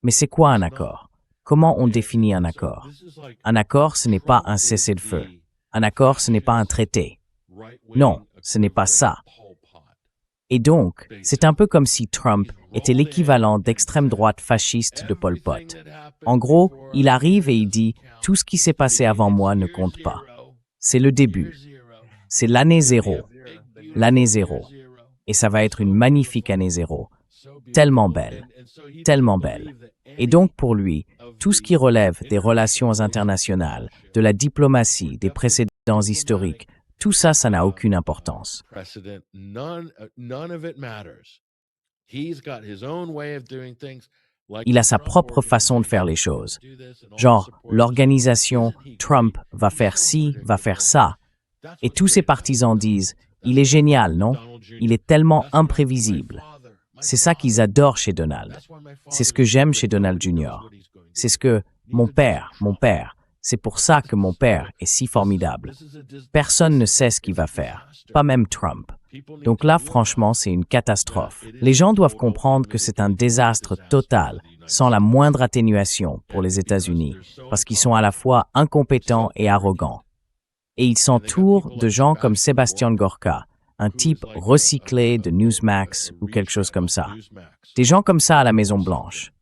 Mais c'est quoi un accord? Comment on définit un accord? Un accord, ce n'est pas un cessez-le-feu. Un accord, ce n'est pas un traité. Non, ce n'est pas ça. Et donc, c'est un peu comme si Trump était l'équivalent d'extrême droite fasciste de Pol Pot. En gros, il arrive et il dit « Tout ce qui s'est passé avant moi ne compte pas. C'est le début. C'est l'année zéro. L'année zéro. Et ça va être une magnifique année zéro. Tellement belle. Tellement belle. » Et donc pour lui, tout ce qui relève des relations internationales, de la diplomatie, des précédents historiques, tout ça, ça n'a aucune importance. Il a sa propre façon de faire les choses. Genre, l'organisation Trump va faire ci, va faire ça. Et tous ses partisans disent, il est génial, non? Il est tellement imprévisible. C'est ça qu'ils adorent chez Donald. C'est ce que j'aime chez Donald Jr. C'est ce que mon père, c'est pour ça que mon père est si formidable. Personne ne sait ce qu'il va faire, pas même Trump. Donc là, franchement, c'est une catastrophe. Les gens doivent comprendre que c'est un désastre total, sans la moindre atténuation pour les États-Unis, parce qu'ils sont à la fois incompétents et arrogants. Et ils s'entourent de gens comme Sébastien Gorka, un type recyclé de Newsmax ou quelque chose comme ça. Des gens comme ça à la Maison-Blanche.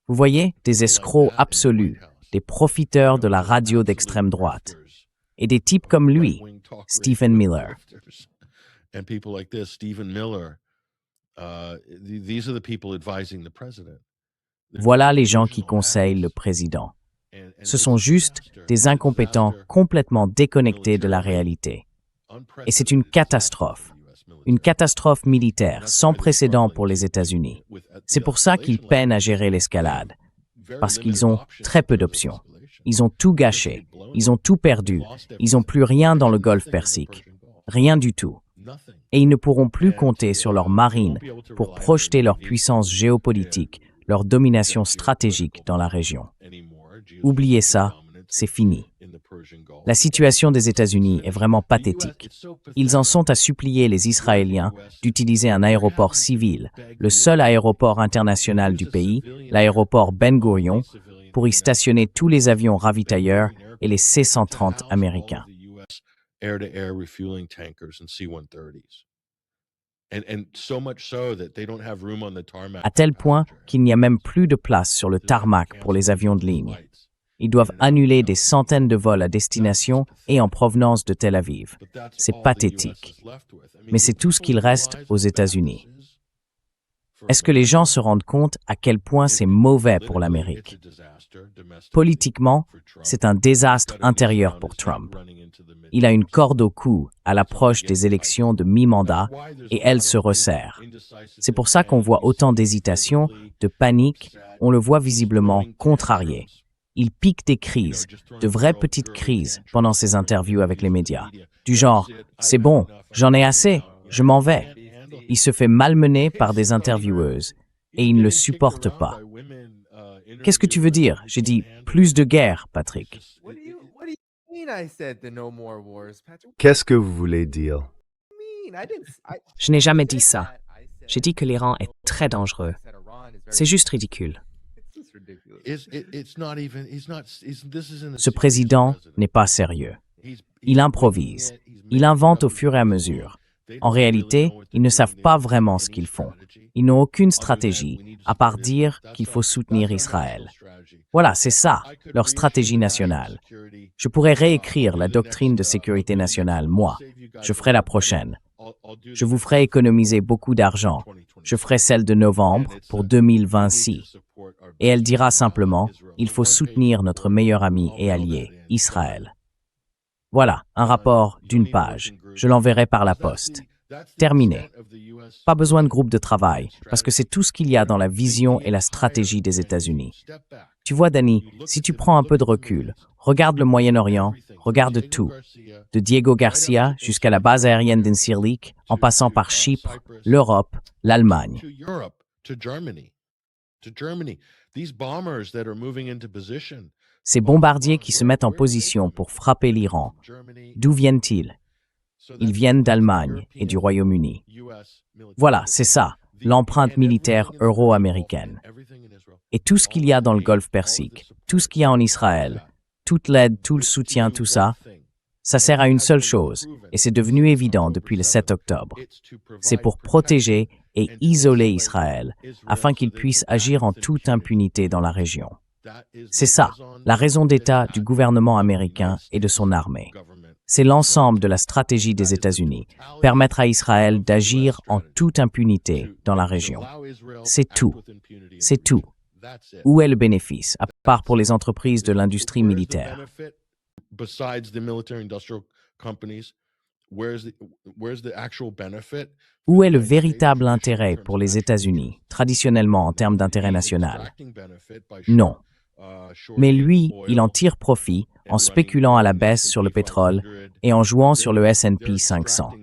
Vous voyez, des escrocs absolus, des profiteurs de la radio d'extrême droite. Et des types comme lui, Stephen Miller. Voilà les gens qui conseillent le président. Ce sont juste des incompétents complètement déconnectés de la réalité. Et c'est une catastrophe militaire sans précédent pour les États-Unis. C'est pour ça qu'ils peinent à gérer l'escalade, parce qu'ils ont très peu d'options. Ils ont tout gâché, ils ont tout perdu, ils n'ont plus rien dans le Golfe Persique, rien du tout. Et ils ne pourront plus compter sur leur marine pour projeter leur puissance géopolitique, leur domination stratégique dans la région. Oubliez ça, c'est fini. La situation des États-Unis est vraiment pathétique. Ils en sont à supplier les Israéliens d'utiliser un aéroport civil, le seul aéroport international du pays, l'aéroport Ben Gurion, pour y stationner tous les avions ravitailleurs et les C-130 américains. À tel point qu'il n'y a même plus de place sur le tarmac pour les avions de ligne. Ils doivent annuler des centaines de vols à destination et en provenance de Tel Aviv. C'est pathétique. Mais c'est tout ce qu'il reste aux États-Unis. Est-ce que les gens se rendent compte à quel point c'est mauvais pour l'Amérique? Politiquement, c'est un désastre intérieur pour Trump. Il a une corde au cou à l'approche des élections de mi-mandat et elle se resserre. C'est pour ça qu'on voit autant d'hésitation, de panique, on le voit visiblement contrarié. Il pique des crises, de vraies petites crises, pendant ses interviews avec les médias. Du genre, c'est bon, j'en ai assez, je m'en vais. Il se fait malmener par des intervieweuses et il ne le supporte pas. Qu'est-ce que tu veux dire? J'ai dit plus de guerre, Patrick. Qu'est-ce que vous voulez dire? Je n'ai jamais dit ça. J'ai dit que l'Iran est très dangereux. C'est juste ridicule. Ce président n'est pas sérieux. Il improvise. Il invente au fur et à mesure. En réalité, ils ne savent pas vraiment ce qu'ils font. Ils n'ont aucune stratégie, à part dire qu'il faut soutenir Israël. Voilà, c'est ça, leur stratégie nationale. Je pourrais réécrire la doctrine de sécurité nationale, moi. Je ferai la prochaine. Je vous ferai économiser beaucoup d'argent. Je ferai celle de novembre pour 2026. Et elle dira simplement, il faut soutenir notre meilleur ami et allié, Israël. Voilà, un rapport d'une page. Je l'enverrai par la poste. Terminé. Pas besoin de groupe de travail, parce que c'est tout ce qu'il y a dans la vision et la stratégie des États-Unis. Tu vois, Danny, si tu prends un peu de recul, regarde le Moyen-Orient, regarde tout. De Diego Garcia jusqu'à la base aérienne d'Incirlik, en passant par Chypre, l'Europe, l'Allemagne. Ces bombardiers qui se mettent en position pour frapper l'Iran, d'où viennent-ils? Ils viennent d'Allemagne et du Royaume-Uni. Voilà, c'est ça, l'empreinte militaire euro-américaine. Et tout ce qu'il y a dans le Golfe Persique, tout ce qu'il y a en Israël, toute l'aide, tout le soutien, tout ça, Ça sert à une seule chose, et c'est devenu évident depuis le 7 octobre. C'est pour protéger et isoler Israël, afin qu'il puisse agir en toute impunité dans la région. C'est ça, la raison d'État du gouvernement américain et de son armée. C'est l'ensemble de la stratégie des États-Unis, permettre à Israël d'agir en toute impunité dans la région. C'est tout. C'est tout. Où est le bénéfice, à part pour les entreprises de l'industrie militaire? Où est le véritable intérêt pour les États-Unis, traditionnellement en termes d'intérêt national? Non. Mais lui, il en tire profit en spéculant à la baisse sur le pétrole et en jouant sur le S&P 500.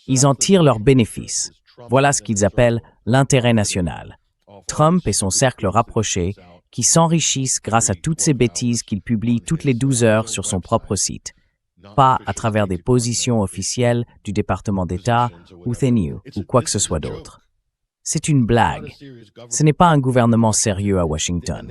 Ils en tirent leurs bénéfices. Voilà ce qu'ils appellent l'intérêt national. Trump et son cercle rapproché qui s'enrichissent grâce à toutes ces bêtises qu'il publie toutes les 12 heures sur son propre site, pas à travers des positions officielles du département d'État ou TNU ou quoi que ce soit d'autre. C'est une blague. Ce n'est pas un gouvernement sérieux à Washington.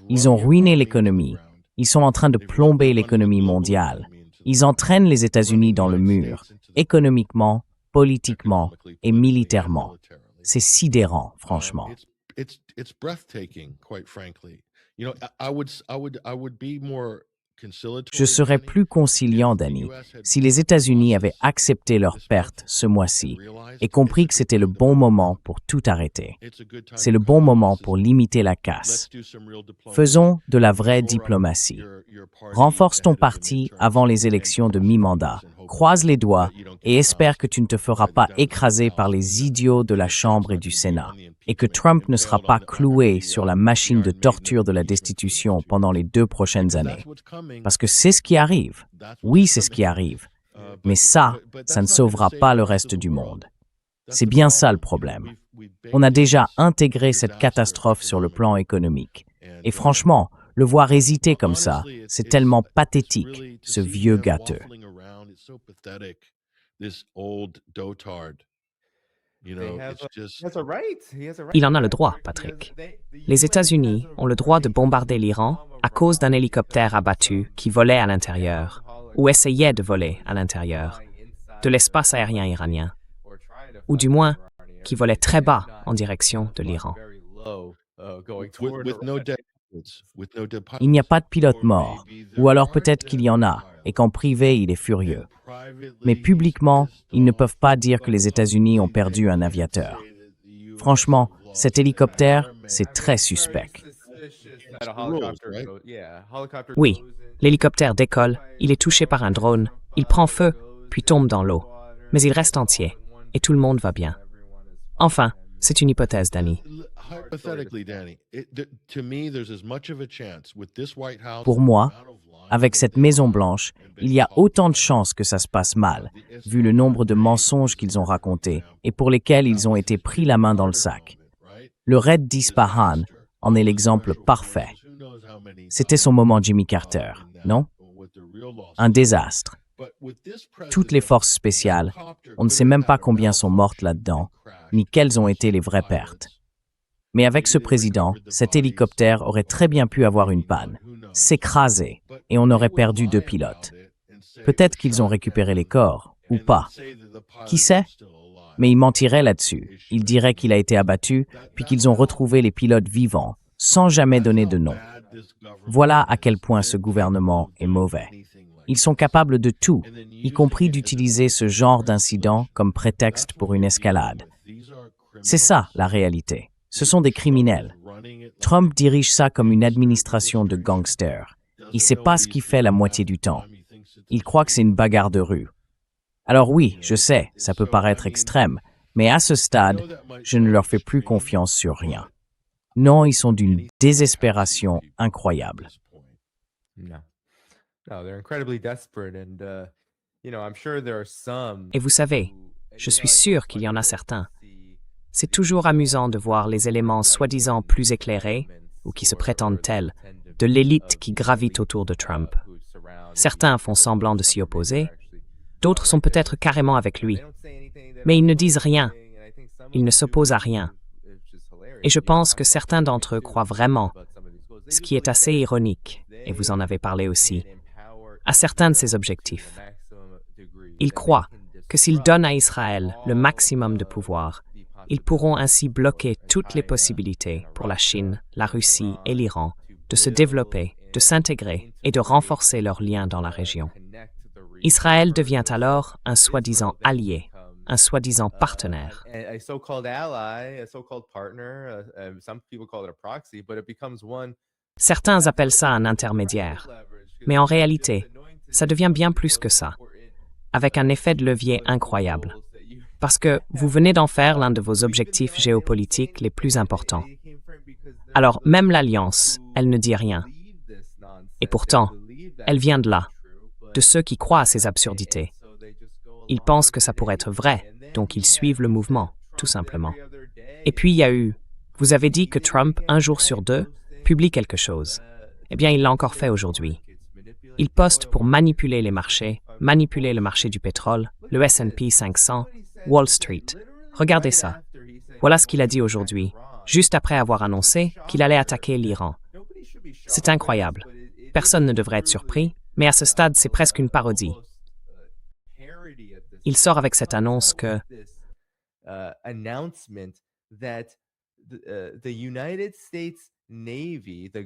Ils ont ruiné l'économie. Ils sont en train de plomber l'économie mondiale. Ils entraînent les États-Unis dans le mur, économiquement, politiquement et militairement. C'est sidérant, franchement. Je serais plus conciliant, Danny, si les États-Unis avaient accepté leur perte ce mois-ci et compris que c'était le bon moment pour tout arrêter. C'est le bon moment pour limiter la casse. Faisons de la vraie diplomatie. Renforce ton parti avant les élections de mi-mandat. Croise les doigts et espère que tu ne te feras pas écraser par les idiots de la Chambre et du Sénat, et que Trump ne sera pas cloué sur la machine de torture de la destitution pendant les 2 prochaines années. Parce que c'est ce qui arrive. Oui, c'est ce qui arrive. Mais ça ne sauvera pas le reste du monde. C'est bien ça le problème. On a déjà intégré cette catastrophe sur le plan économique. Et franchement, le voir hésiter comme ça, c'est tellement pathétique, ce vieux gâteux. Il en a le droit, Patrick. Les États-Unis ont le droit de bombarder l'Iran à cause d'un hélicoptère abattu qui volait à l'intérieur, ou essayait de voler à l'intérieur, de l'espace aérien iranien, ou du moins qui volait très bas en direction de l'Iran. Il n'y a pas de pilote mort, ou alors peut-être qu'il y en a, et qu'en privé il est furieux. Mais publiquement, ils ne peuvent pas dire que les États-Unis ont perdu un aviateur. Franchement, cet hélicoptère, c'est très suspect. Oui, l'hélicoptère décolle, il est touché par un drone, il prend feu, puis tombe dans l'eau. Mais il reste entier, et tout le monde va bien. Enfin, c'est une hypothèse, Danny. Pour moi, avec cette Maison-Blanche, il y a autant de chances que ça se passe mal, vu le nombre de mensonges qu'ils ont racontés et pour lesquels ils ont été pris la main dans le sac. Le raid d'Ispahan en est l'exemple parfait. C'était son moment Jimmy Carter, non? Un désastre. Toutes les forces spéciales, on ne sait même pas combien sont mortes là-dedans, ni quelles ont été les vraies pertes. Mais avec ce président, cet hélicoptère aurait très bien pu avoir une panne, s'écraser, et on aurait perdu 2 pilotes. Peut-être qu'ils ont récupéré les corps, ou pas. Qui sait? Mais ils mentiraient là-dessus. Ils diraient qu'il a été abattu, puis qu'ils ont retrouvé les pilotes vivants, sans jamais donner de nom. Voilà à quel point ce gouvernement est mauvais. Ils sont capables de tout, y compris d'utiliser ce genre d'incident comme prétexte pour une escalade. C'est ça, la réalité. Ce sont des criminels. Trump dirige ça comme une administration de gangsters. Il ne sait pas ce qu'il fait la moitié du temps. Il croit que c'est une bagarre de rue. Alors oui, je sais, ça peut paraître extrême, mais à ce stade, je ne leur fais plus confiance sur rien. Non, ils sont d'une désespération incroyable. Et vous savez, je suis sûr qu'il y en a certains. C'est toujours amusant de voir les éléments soi-disant plus éclairés, ou qui se prétendent tels, de l'élite qui gravite autour de Trump. Certains font semblant de s'y opposer, d'autres sont peut-être carrément avec lui. Mais ils ne disent rien, ils ne s'opposent à rien. Et je pense que certains d'entre eux croient vraiment, ce qui est assez ironique, et vous en avez parlé aussi, à certains de ses objectifs. Ils croient que s'ils donnent à Israël le maximum de pouvoir, ils pourront ainsi bloquer toutes les possibilités pour la Chine, la Russie et l'Iran de se développer, de s'intégrer et de renforcer leurs liens dans la région. Israël devient alors un soi-disant allié, un soi-disant partenaire. A so-called ally, a so-called partner, some people call it a proxy, but it becomes one. Certains appellent ça un intermédiaire, mais en réalité, ça devient bien plus que ça, avec un effet de levier incroyable, parce que vous venez d'en faire l'un de vos objectifs géopolitiques les plus importants. Alors même l'alliance, elle ne dit rien. Et pourtant, elle vient de là, de ceux qui croient à ces absurdités. Ils pensent que ça pourrait être vrai, donc ils suivent le mouvement, tout simplement. Et puis il y a eu, vous avez dit que Trump, un jour sur deux, publie quelque chose. Eh bien, il l'a encore fait aujourd'hui. Il poste pour manipuler les marchés, manipuler le marché du pétrole, le S&P 500, Wall Street. Regardez ça. Voilà ce qu'il a dit aujourd'hui, juste après avoir annoncé qu'il allait attaquer l'Iran. C'est incroyable. Personne ne devrait être surpris, mais à ce stade, c'est presque une parodie. Il sort avec cette annonce que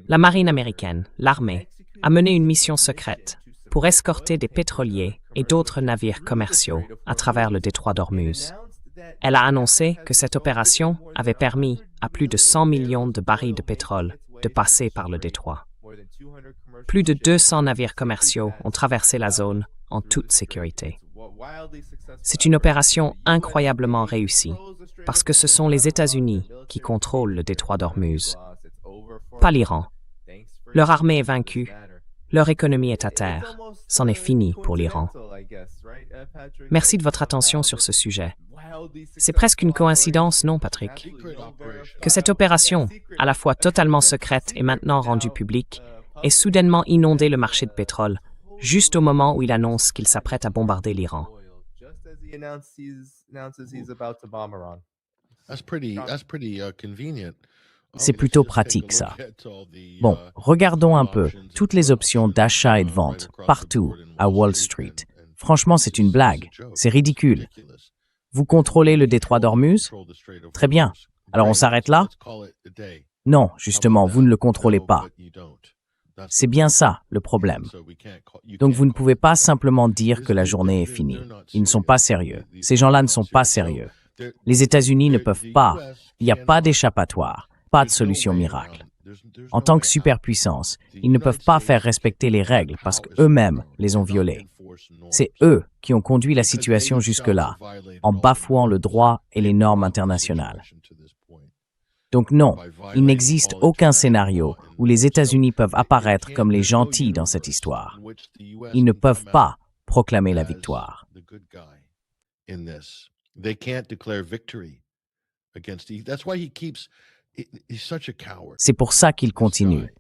la marine américaine, l'armée, a mené une mission secrète pour escorter des pétroliers et d'autres navires commerciaux à travers le détroit d'Ormuz. Elle a annoncé que cette opération avait permis à plus de 100 millions de barils de pétrole de passer par le détroit. Plus de 200 navires commerciaux ont traversé la zone en toute sécurité. C'est une opération incroyablement réussie, parce que ce sont les États-Unis qui contrôlent le détroit d'Ormuz, pas l'Iran. Leur armée est vaincue, leur économie est à terre, c'en est fini pour l'Iran. Merci de votre attention sur ce sujet. C'est presque une coïncidence, non, Patrick? Que cette opération, à la fois totalement secrète et maintenant rendue publique, ait soudainement inondé le marché de pétrole, juste au moment où il annonce qu'il s'apprête à bombarder l'Iran. C'est plutôt pratique, ça. Bon, regardons un peu toutes les options d'achat et de vente, partout, à Wall Street. Franchement, c'est une blague. C'est ridicule. Vous contrôlez le détroit d'Ormuz? Très bien. Alors on s'arrête là? Non, justement, vous ne le contrôlez pas. C'est bien ça, le problème. Donc vous ne pouvez pas simplement dire que la journée est finie. Ils ne sont pas sérieux. Ces gens-là ne sont pas sérieux. Les États-Unis ne peuvent pas. Il n'y a pas d'échappatoire, pas de solution miracle. En tant que superpuissance, ils ne peuvent pas faire respecter les règles parce qu'eux-mêmes les ont violées. C'est eux qui ont conduit la situation jusque-là, en bafouant le droit et les normes internationales. Donc non, il n'existe aucun scénario où les États-Unis peuvent apparaître comme les gentils dans cette histoire. Ils ne peuvent pas proclamer la victoire. C'est pour ça qu'il continue.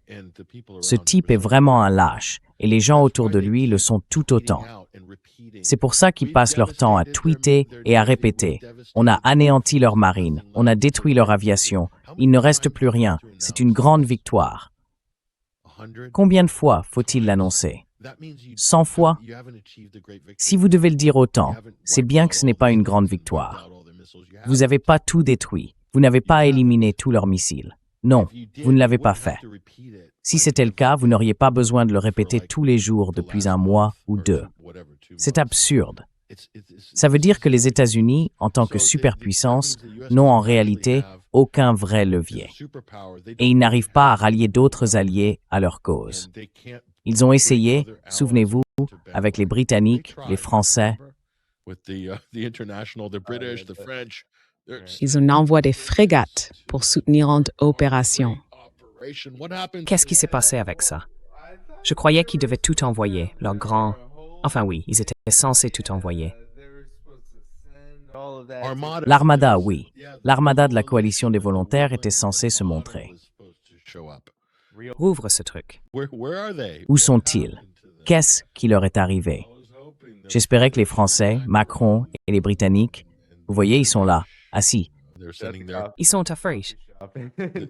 Ce type est vraiment un lâche, et les gens autour de lui le sont tout autant. C'est pour ça qu'ils passent leur temps à tweeter et à répéter. On a anéanti leur marine, on a détruit leur aviation, il ne reste plus rien, c'est une grande victoire. Combien de fois faut-il l'annoncer? 100 fois? Si vous devez le dire autant, c'est bien que ce n'est pas une grande victoire. Vous n'avez pas tout détruit. Vous n'avez pas éliminé tous leurs missiles. Non, vous ne l'avez pas fait. Si c'était le cas, vous n'auriez pas besoin de le répéter tous les jours depuis un mois ou deux. C'est absurde. Ça veut dire que les États-Unis, en tant que superpuissance, n'ont en réalité aucun vrai levier. Et ils n'arrivent pas à rallier d'autres alliés à leur cause. Ils ont essayé, souvenez-vous, avec les Britanniques, les Français. Ils en envoient des frégates pour soutenir une opération. Qu'est-ce qui s'est passé avec ça? Je croyais qu'ils devaient tout envoyer, leur grand... Enfin oui, ils étaient censés tout envoyer. L'armada, oui. L'armada de la coalition des volontaires était censée se montrer. Rouvre ce truc. Où sont-ils? Qu'est-ce qui leur est arrivé? J'espérais que les Français, Macron et les Britanniques, vous voyez, ils sont là, assis. They're sending their. Ils sont afraid.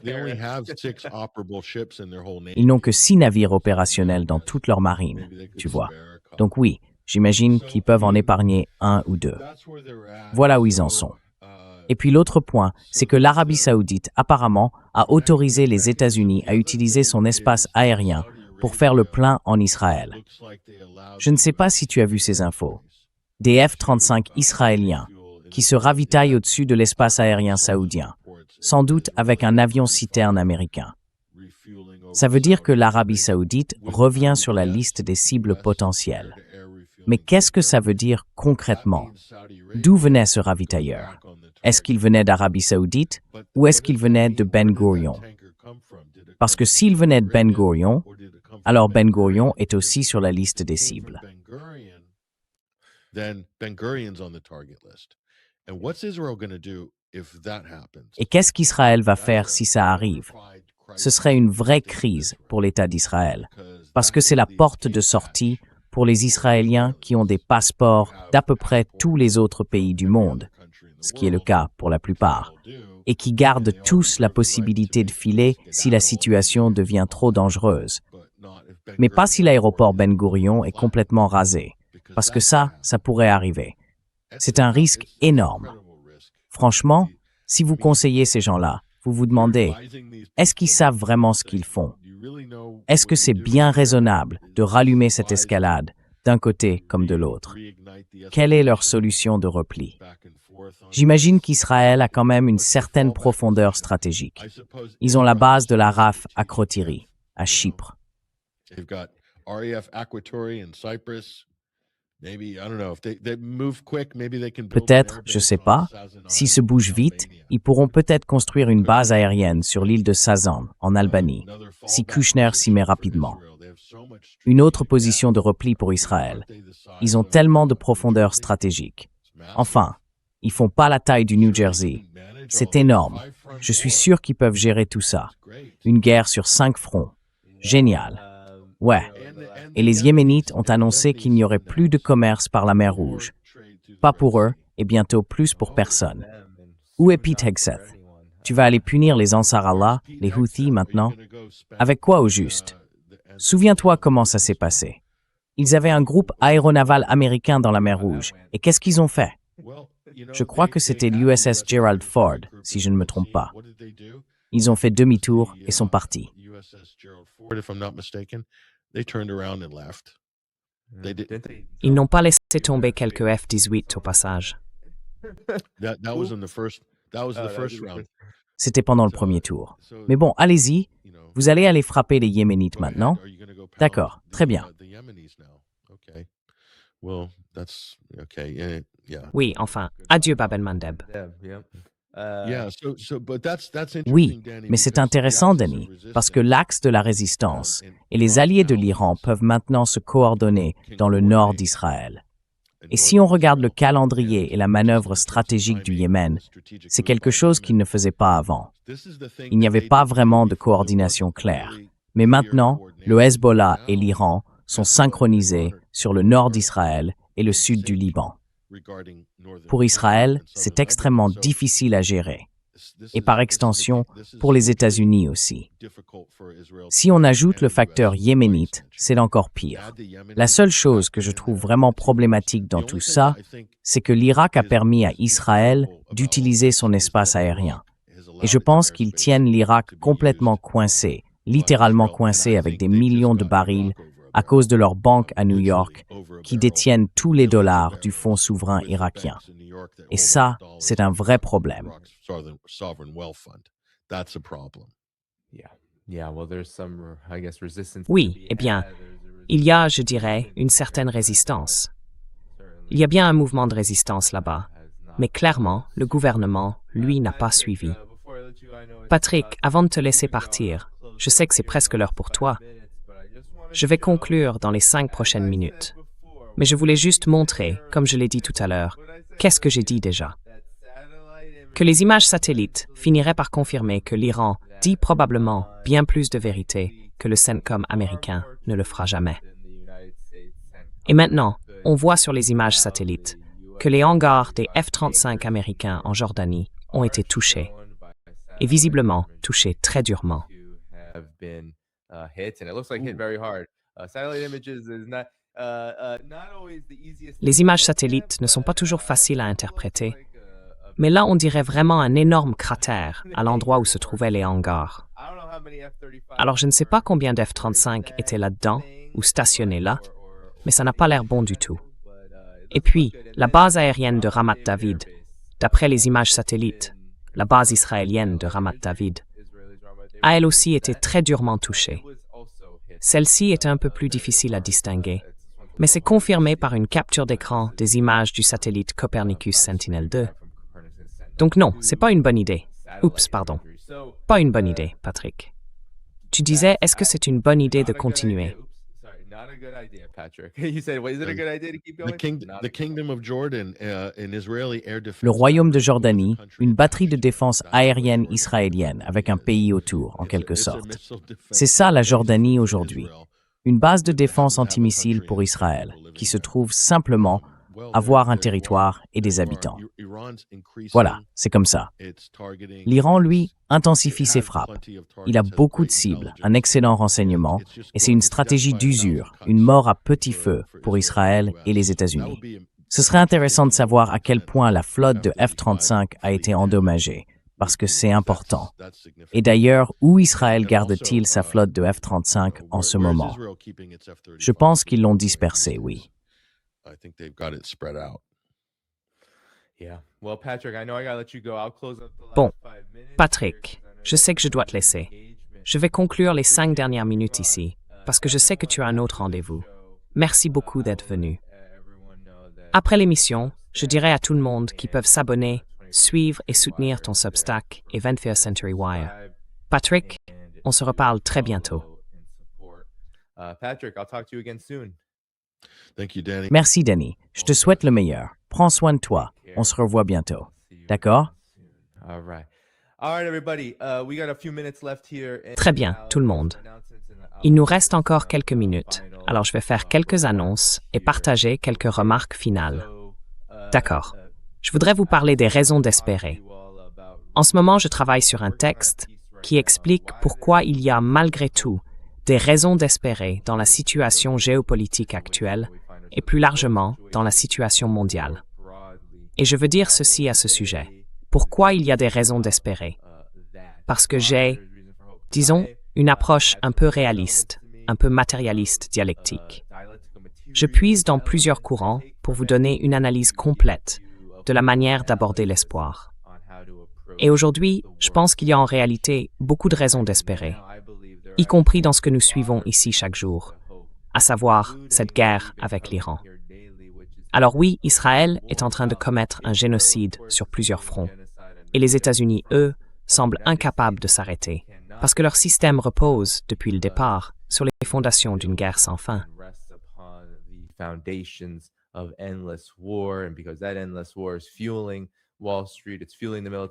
They only have 6 operable ships in their whole navy. Ils n'ont que 6 navires opérationnels dans toute leur marine, Maybe they could tu vois. spare a couple. Donc oui, j'imagine qu'ils peuvent en épargner 1 ou 2. That's where they're at. Voilà où ils en sont. Et puis l'autre point, c'est que l'Arabie saoudite, apparemment, a autorisé les États-Unis à utiliser son espace aérien pour faire le plein en Israël. Je ne sais pas si tu as vu ces infos. Des F-35 israéliens qui se ravitaillent au-dessus de l'espace aérien saoudien, sans doute avec un avion-citerne américain. Ça veut dire que l'Arabie saoudite revient sur la liste des cibles potentielles. Mais qu'est-ce que ça veut dire concrètement? D'où venait ce ravitailleur? Est-ce qu'il venait d'Arabie saoudite ou est-ce qu'il venait de Ben Gurion? Parce que s'il venait de Ben Gurion, alors Ben Gurion est aussi sur la liste des cibles. Then Ben Gurion's on the target list. And what's Israel going to do if that happens? Et qu'est-ce qu'Israël va faire si ça arrive? Ce serait une vraie crise pour l'État d'Israël, parce que c'est la porte de sortie pour les Israéliens qui ont des passeports d'à peu près tous les autres pays du monde, ce qui est le cas pour la plupart, et qui gardent tous la possibilité de filer si la situation devient trop dangereuse. Mais pas si l'aéroport Ben Gurion est complètement rasé, parce que ça pourrait arriver. C'est un risque énorme. Franchement, si vous conseillez ces gens-là, vous vous demandez, est-ce qu'ils savent vraiment ce qu'ils font? Est-ce que c'est bien raisonnable de rallumer cette escalade d'un côté comme de l'autre? Quelle est leur solution de repli? J'imagine qu'Israël a quand même une certaine profondeur stratégique. Ils ont la base de la RAF à Krotiri, à Chypre. They've got RAF Akrotiri in Cyprus. Maybe, I don't know, if they move quick, maybe they can build Peut-être, je sais pas, s'ils se bougent vite, ils pourront peut-être construire une base aérienne sur l'île de Sazan, en Albanie, si Kushner s'y met rapidement. Une autre position de repli pour Israël. Ils ont tellement de profondeur stratégique. Enfin, ils font pas la taille du New Jersey. C'est énorme. Je suis sûr qu'ils peuvent gérer tout ça. Une guerre sur 5 fronts. Génial. Ouais. Et les Yéménites ont annoncé qu'il n'y aurait plus de commerce par la mer Rouge. Pas pour eux, et bientôt plus pour personne. Où est Pete Hegseth? Tu vas aller punir les Ansar Allah, les Houthis maintenant? Avec quoi au juste? Souviens-toi comment ça s'est passé. Ils avaient un groupe aéronaval américain dans la mer Rouge. Et qu'est-ce qu'ils ont fait? Je crois que c'était l'USS Gerald Ford, si je ne me trompe pas. Ils ont fait demi-tour et sont partis. Ils n'ont pas laissé tomber quelques F-18 au passage. C'était pendant le premier tour. Mais bon, allez-y. Vous allez aller frapper les Yéménites maintenant? D'accord, très bien. Oui, enfin, adieu Bab el-Mandeb. Oui, mais c'est intéressant, Danny, parce que l'axe de la résistance et les alliés de l'Iran peuvent maintenant se coordonner dans le nord d'Israël. Et si on regarde le calendrier et la manœuvre stratégique du Yémen, c'est quelque chose qu'ils ne faisaient pas avant. Il n'y avait pas vraiment de coordination claire. Mais maintenant, le Hezbollah et l'Iran sont synchronisés sur le nord d'Israël et le sud du Liban. Pour Israël, c'est extrêmement difficile à gérer. Et par extension, pour les États-Unis aussi. Si on ajoute le facteur yéménite, c'est encore pire. La seule chose que je trouve vraiment problématique dans tout ça, c'est que l'Irak a permis à Israël d'utiliser son espace aérien. Et je pense qu'ils tiennent l'Irak complètement coincé, littéralement coincé avec des millions de barils à cause de leur banque à New York qui détiennent tous les dollars du fonds souverain irakien. Et ça, c'est un vrai problème. Oui, eh bien, il y a, je dirais, une certaine résistance. Il y a bien un mouvement de résistance là-bas, mais clairement, le gouvernement, lui, n'a pas suivi. Patrick, avant de te laisser partir, je sais que c'est presque l'heure pour toi. Je vais conclure dans les 5 prochaines minutes. Mais je voulais juste montrer, comme je l'ai dit tout à l'heure, qu'est-ce que j'ai dit déjà? Que les images satellites finiraient par confirmer que l'Iran dit probablement bien plus de vérité que le CENTCOM américain ne le fera jamais. Et maintenant, on voit sur les images satellites que les hangars des F-35 américains en Jordanie ont été touchés, et visiblement touchés très durement. Les images satellites ne sont pas toujours faciles à interpréter, mais là on dirait vraiment un énorme cratère à l'endroit où se trouvaient les hangars. Alors je ne sais pas combien d'F-35 étaient là-dedans ou stationnés là, mais ça n'a pas l'air bon du tout. Et puis, la base aérienne de Ramat David, d'après les images satellites, la base israélienne de Ramat David, a elle aussi été très durement touchée. Celle-ci est un peu plus difficile à distinguer, mais c'est confirmé par une capture d'écran des images du satellite Copernicus Sentinel-2. Donc non, c'est pas une bonne idée. Oups, pardon. Pas une bonne idée, Patrick. Tu disais, est-ce que c'est une bonne idée de continuer? Le royaume de Jordanie, une batterie de défense aérienne israélienne avec un pays autour, en quelque sorte. C'est ça la Jordanie aujourd'hui. Une base de défense antimissile pour Israël, qui se trouve simplement avoir un territoire et des habitants. Voilà, c'est comme ça. L'Iran, lui, intensifie ses frappes. Il a beaucoup de cibles, un excellent renseignement, et c'est une stratégie d'usure, une mort à petit feu pour Israël et les États-Unis. Ce serait intéressant de savoir à quel point la flotte de F-35 a été endommagée, parce que c'est important. Et d'ailleurs, où Israël garde-t-il sa flotte de F-35 en ce moment? Je pense qu'ils l'ont dispersée, oui. Bon, Patrick, je sais que je dois te laisser. Je vais conclure les 5 dernières minutes ici, parce que je sais que tu as un autre rendez-vous. Merci beaucoup d'être venu. Après l'émission, je dirai à tout le monde qu'ils peuvent s'abonner, suivre et soutenir ton Substack et 21st Century Wire. Patrick, on se reparle très bientôt. Patrick, I'll talk to you again soon. Merci, Danny. Je te souhaite le meilleur. Prends soin de toi. On se revoit bientôt. D'accord? Très bien, tout le monde. Il nous reste encore quelques minutes, alors je vais faire quelques annonces et partager quelques remarques finales. D'accord. Je voudrais vous parler des raisons d'espérer. En ce moment, je travaille sur un texte qui explique pourquoi il y a malgré tout des raisons d'espérer dans la situation géopolitique actuelle et plus largement dans la situation mondiale. Et je veux dire ceci à ce sujet. Pourquoi il y a des raisons d'espérer? Parce que j'ai, disons, une approche un peu réaliste, un peu matérialiste dialectique. Je puise dans plusieurs courants pour vous donner une analyse complète de la manière d'aborder l'espoir. Et aujourd'hui, je pense qu'il y a en réalité beaucoup de raisons d'espérer, y compris dans ce que nous suivons ici chaque jour, à savoir cette guerre avec l'Iran. Alors oui, Israël est en train de commettre un génocide sur plusieurs fronts, et les États-Unis, eux, semblent incapables de s'arrêter, parce que leur système repose, depuis le départ, sur les fondations d'une guerre sans fin.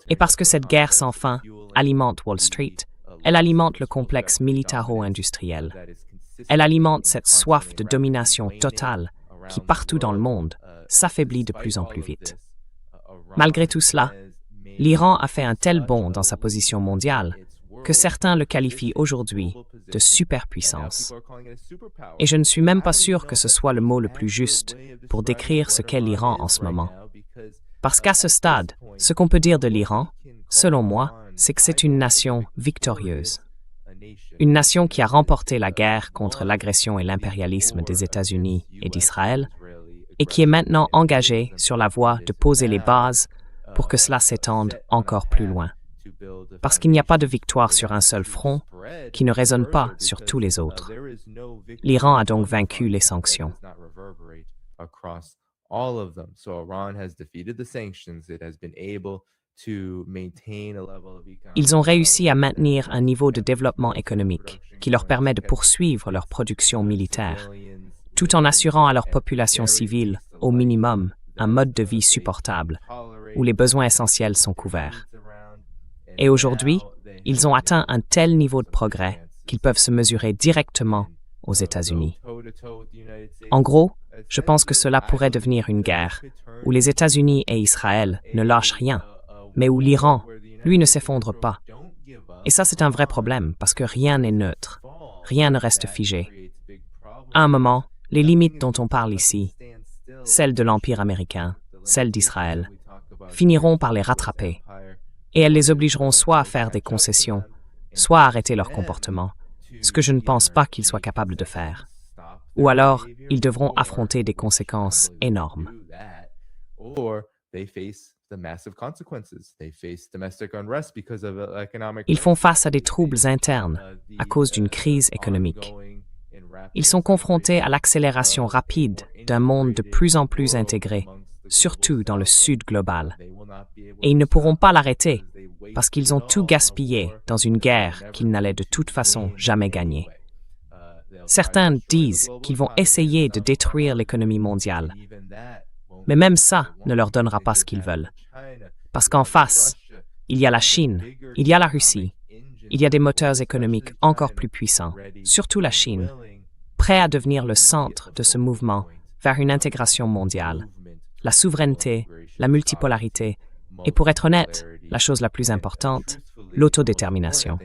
Et parce que cette guerre sans fin alimente Wall Street, elle alimente le complexe militaro-industriel. Elle alimente cette soif de domination totale qui, partout dans le monde, s'affaiblit de plus en plus vite. Malgré tout cela, l'Iran a fait un tel bond dans sa position mondiale que certains le qualifient aujourd'hui de superpuissance. Et je ne suis même pas sûr que ce soit le mot le plus juste pour décrire ce qu'est l'Iran en ce moment. Parce qu'à ce stade, ce qu'on peut dire de l'Iran, selon moi, c'est que c'est une nation victorieuse. Une nation qui a remporté la guerre contre l'agression et l'impérialisme des États-Unis et d'Israël, et qui est maintenant engagée sur la voie de poser les bases pour que cela s'étende encore plus loin. Parce qu'il n'y a pas de victoire sur un seul front qui ne résonne pas sur tous les autres. L'Iran a donc vaincu les sanctions. Ils ont réussi à maintenir un niveau de développement économique qui leur permet de poursuivre leur production militaire, tout en assurant à leur population civile, au minimum, un mode de vie supportable, où les besoins essentiels sont couverts. Et aujourd'hui, ils ont atteint un tel niveau de progrès qu'ils peuvent se mesurer directement aux États-Unis. En gros, je pense que cela pourrait devenir une guerre, où les États-Unis et Israël ne lâchent rien, mais où l'Iran, lui, ne s'effondre pas. Et ça, c'est un vrai problème, parce que rien n'est neutre. Rien ne reste figé. À un moment, les limites dont on parle ici, celles de l'Empire américain, celles d'Israël, finiront par les rattraper. Et elles les obligeront soit à faire des concessions, soit à arrêter leur comportement, ce que je ne pense pas qu'ils soient capables de faire. Ou alors, ils devront affronter des conséquences énormes. Ils font face à des troubles internes à cause d'une crise économique. Ils sont confrontés à l'accélération rapide d'un monde de plus en plus intégré, surtout dans le sud global. Et ils ne pourront pas l'arrêter parce qu'ils ont tout gaspillé dans une guerre qu'ils n'allaient de toute façon jamais gagner. Certains disent qu'ils vont essayer de détruire l'économie mondiale. Mais même ça ne leur donnera pas ce qu'ils veulent. Parce qu'en face, il y a la Chine, il y a la Russie, il y a des moteurs économiques encore plus puissants, surtout la Chine, prêts à devenir le centre de ce mouvement vers une intégration mondiale. La souveraineté, la multipolarité, et pour être honnête, la chose la plus importante, l'autodétermination.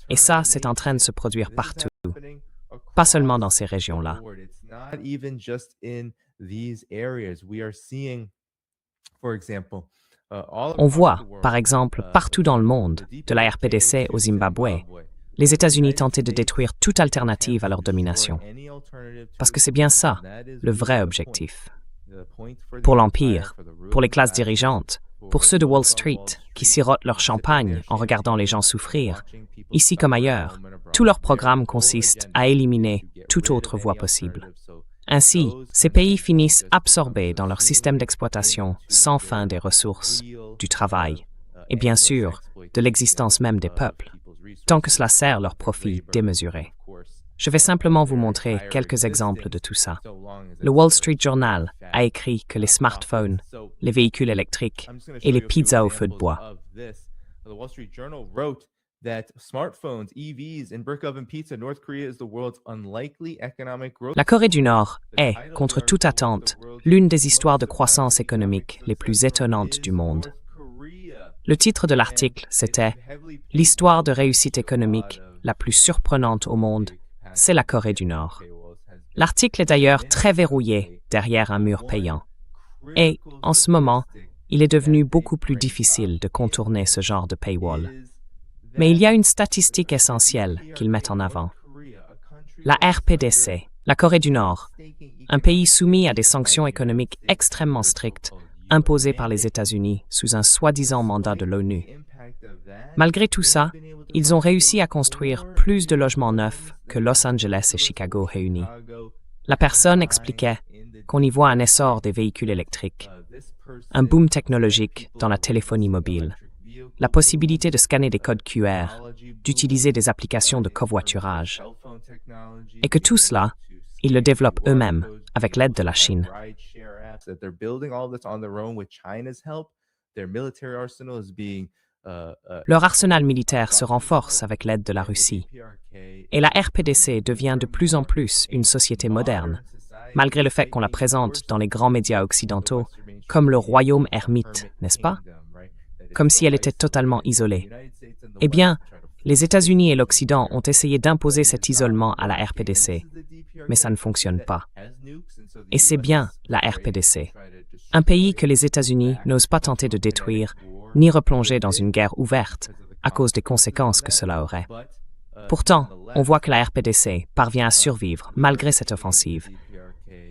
Et ça, c'est en train de se produire partout, pas seulement dans ces régions-là. On voit, par exemple, partout dans le monde, de la RPDC au Zimbabwe, les États-Unis tenter de détruire toute alternative à leur domination. Parce que c'est bien ça, le vrai objectif. Pour l'Empire, pour les classes dirigeantes, pour ceux de Wall Street qui sirotent leur champagne en regardant les gens souffrir, ici comme ailleurs, tout leur programme consiste à éliminer toute autre voie possible. Ainsi, ces pays finissent absorbés dans leur système d'exploitation sans fin des ressources, du travail, et bien sûr, de l'existence même des peuples, tant que cela sert leur profit démesuré. Je vais simplement vous montrer quelques exemples de tout ça. Le Wall Street Journal a écrit que les smartphones, les véhicules électriques et les pizzas au feu de bois. La Corée du Nord est, contre toute attente, l'une des histoires de croissance économique les plus étonnantes du monde. Le titre de l'article, c'était « L'histoire de réussite économique la plus surprenante au monde, c'est la Corée du Nord ». L'article est d'ailleurs très verrouillé derrière un mur payant. Et, en ce moment, il est devenu beaucoup plus difficile de contourner ce genre de paywall. Mais il y a une statistique essentielle qu'ils mettent en avant. La RPDC, la Corée du Nord, un pays soumis à des sanctions économiques extrêmement strictes, imposées par les États-Unis sous un soi-disant mandat de l'ONU. Malgré tout ça, ils ont réussi à construire plus de logements neufs que Los Angeles et Chicago réunis. La personne expliquait qu'on y voit un essor des véhicules électriques, un boom technologique dans la téléphonie mobile, la possibilité de scanner des codes QR, d'utiliser des applications de covoiturage, et que tout cela, ils le développent eux-mêmes avec l'aide de la Chine. Leur arsenal militaire se renforce avec l'aide de la Russie. Et la RPDC devient de plus en plus une société moderne, malgré le fait qu'on la présente dans les grands médias occidentaux comme le royaume ermite, n'est-ce pas? Comme si elle était totalement isolée. Eh bien, les États-Unis et l'Occident ont essayé d'imposer cet isolement à la RPDC, mais ça ne fonctionne pas. Et c'est bien la RPDC, un pays que les États-Unis n'osent pas tenter de détruire, ni replonger dans une guerre ouverte à cause des conséquences que cela aurait. Pourtant, on voit que la RPDC parvient à survivre malgré cette offensive,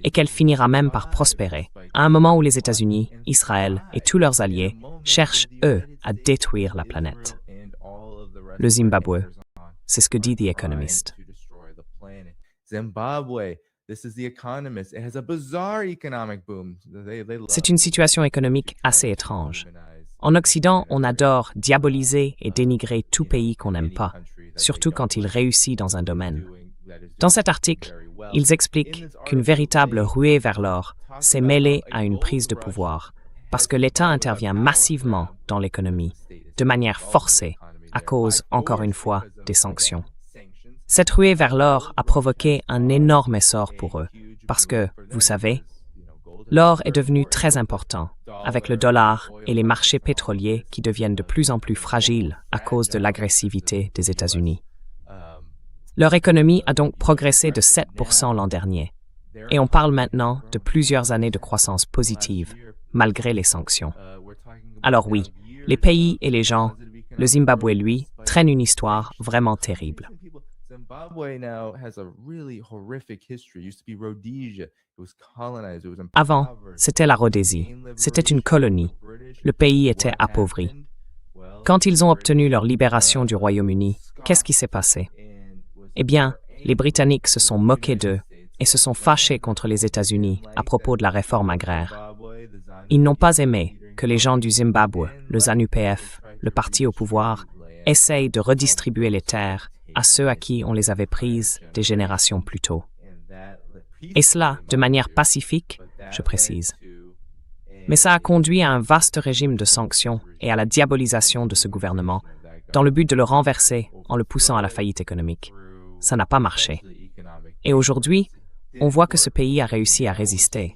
et qu'elle finira même par prospérer, à un moment où les États-Unis, Israël et tous leurs alliés cherchent, eux, à détruire la planète. Le Zimbabwe, c'est ce que dit The Economist. C'est une situation économique assez étrange. En Occident, on adore diaboliser et dénigrer tout pays qu'on n'aime pas, surtout quand il réussit dans un domaine. Dans cet article, ils expliquent qu'une véritable ruée vers l'or s'est mêlée à une prise de pouvoir, parce que l'État intervient massivement dans l'économie, de manière forcée, à cause, encore une fois, des sanctions. Cette ruée vers l'or a provoqué un énorme essor pour eux, parce que, vous savez, L'or est devenu très important, avec le dollar et les marchés pétroliers qui deviennent de plus en plus fragiles à cause de l'agressivité des États-Unis. Leur économie a donc progressé de 7% l'an dernier, et on parle maintenant de plusieurs années de croissance positive, malgré les sanctions. Alors oui, les pays et les gens, le Zimbabwe, lui, traîne une histoire vraiment terrible. Avant, c'était la Rhodésie. C'était une colonie. Le pays était appauvri. Quand ils ont obtenu leur libération du Royaume-Uni, qu'est-ce qui s'est passé? Eh bien, les Britanniques se sont moqués d'eux et se sont fâchés contre les États-Unis à propos de la réforme agraire. Ils n'ont pas aimé que les gens du Zimbabwe, le ZANU-PF, le parti au pouvoir, essayent de redistribuer les terres à ceux à qui on les avait prises des générations plus tôt. Et cela de manière pacifique, je précise. Mais ça a conduit à un vaste régime de sanctions et à la diabolisation de ce gouvernement, dans le but de le renverser en le poussant à la faillite économique. Ça n'a pas marché. Et aujourd'hui, on voit que ce pays a réussi à résister,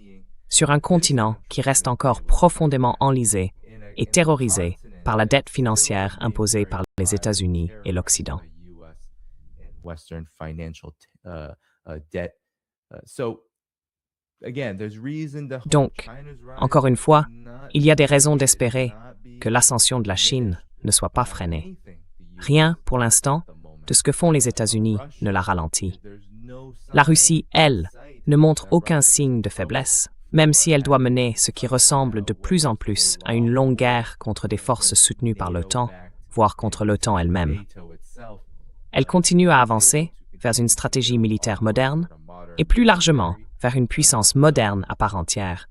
sur un continent qui reste encore profondément enlisé et terrorisé par la dette financière imposée par les États-Unis et l'Occident. Donc, encore une fois, il y a des raisons d'espérer que l'ascension de la Chine ne soit pas freinée. Rien, pour l'instant, de ce que font les États-Unis ne la ralentit. La Russie, elle, ne montre aucun signe de faiblesse, même si elle doit mener ce qui ressemble de plus en plus à une longue guerre contre des forces soutenues par l'OTAN, voire contre l'OTAN elle-même. Elle continue à avancer vers une stratégie militaire moderne et plus largement vers une puissance moderne à part entière,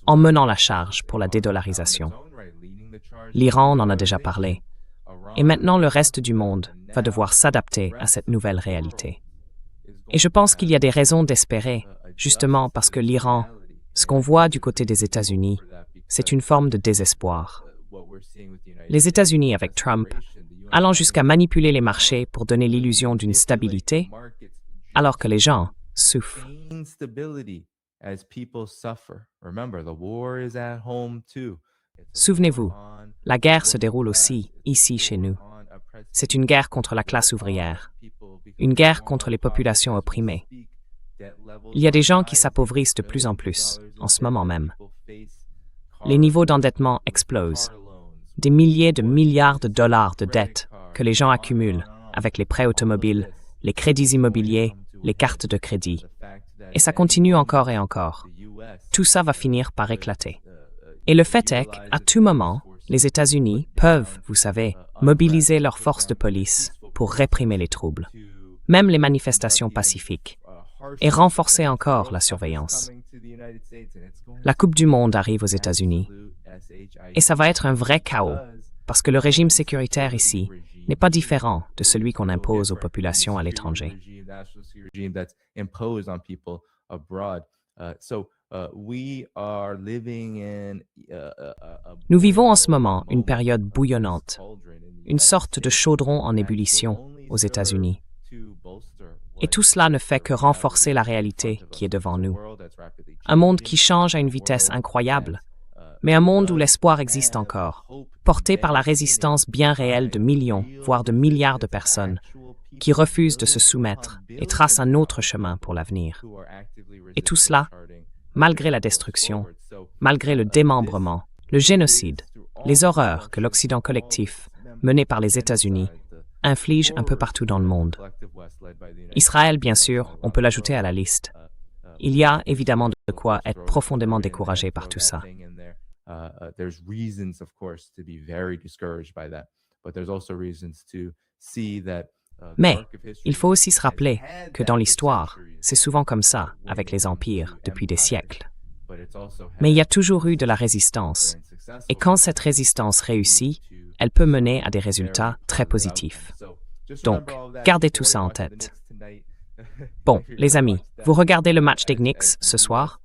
en menant la charge pour la dédollarisation. L'Iran en a déjà parlé, et maintenant le reste du monde va devoir s'adapter à cette nouvelle réalité. Et je pense qu'il y a des raisons d'espérer, justement parce que l'Iran, ce qu'on voit du côté des États-Unis, c'est une forme de désespoir. Les États-Unis avec Trump, allant jusqu'à manipuler les marchés pour donner l'illusion d'une stabilité, alors que les gens souffrent. Souvenez-vous, la guerre se déroule aussi ici chez nous. C'est une guerre contre la classe ouvrière, une guerre contre les populations opprimées. Il y a des gens qui s'appauvrissent de plus en plus, en ce moment même. Les niveaux d'endettement explosent. Des milliers de milliards de dollars de dettes que les gens accumulent avec les prêts automobiles, les crédits immobiliers, les cartes de crédit. Et ça continue encore et encore. Tout ça va finir par éclater. Et le fait est qu'à tout moment, les États-Unis peuvent, vous savez, mobiliser leurs forces de police pour réprimer les troubles, même les manifestations pacifiques, et renforcer encore la surveillance. La Coupe du Monde arrive aux États-Unis, et ça va être un vrai chaos, parce que le régime sécuritaire ici n'est pas différent de celui qu'on impose aux populations à l'étranger. Nous vivons en ce moment une période bouillonnante, une sorte de chaudron en ébullition aux États-Unis. Et tout cela ne fait que renforcer la réalité qui est devant nous. Un monde qui change à une vitesse incroyable, mais un monde où l'espoir existe encore, porté par la résistance bien réelle de millions, voire de milliards de personnes, qui refusent de se soumettre et tracent un autre chemin pour l'avenir. Et tout cela, malgré la destruction, malgré le démembrement, le génocide, les horreurs que l'Occident collectif, mené par les États-Unis, inflige un peu partout dans le monde. Israël, bien sûr, on peut l'ajouter à la liste. Il y a évidemment de quoi être profondément découragé par tout ça. Mais il faut aussi se rappeler que dans l'histoire, c'est souvent comme ça avec les empires depuis des siècles. Mais il y a toujours eu de la résistance, et quand cette résistance réussit, elle peut mener à des résultats très positifs. Donc, gardez tout ça en tête. Bon, les amis, vous regardez le match des Knicks ce soir?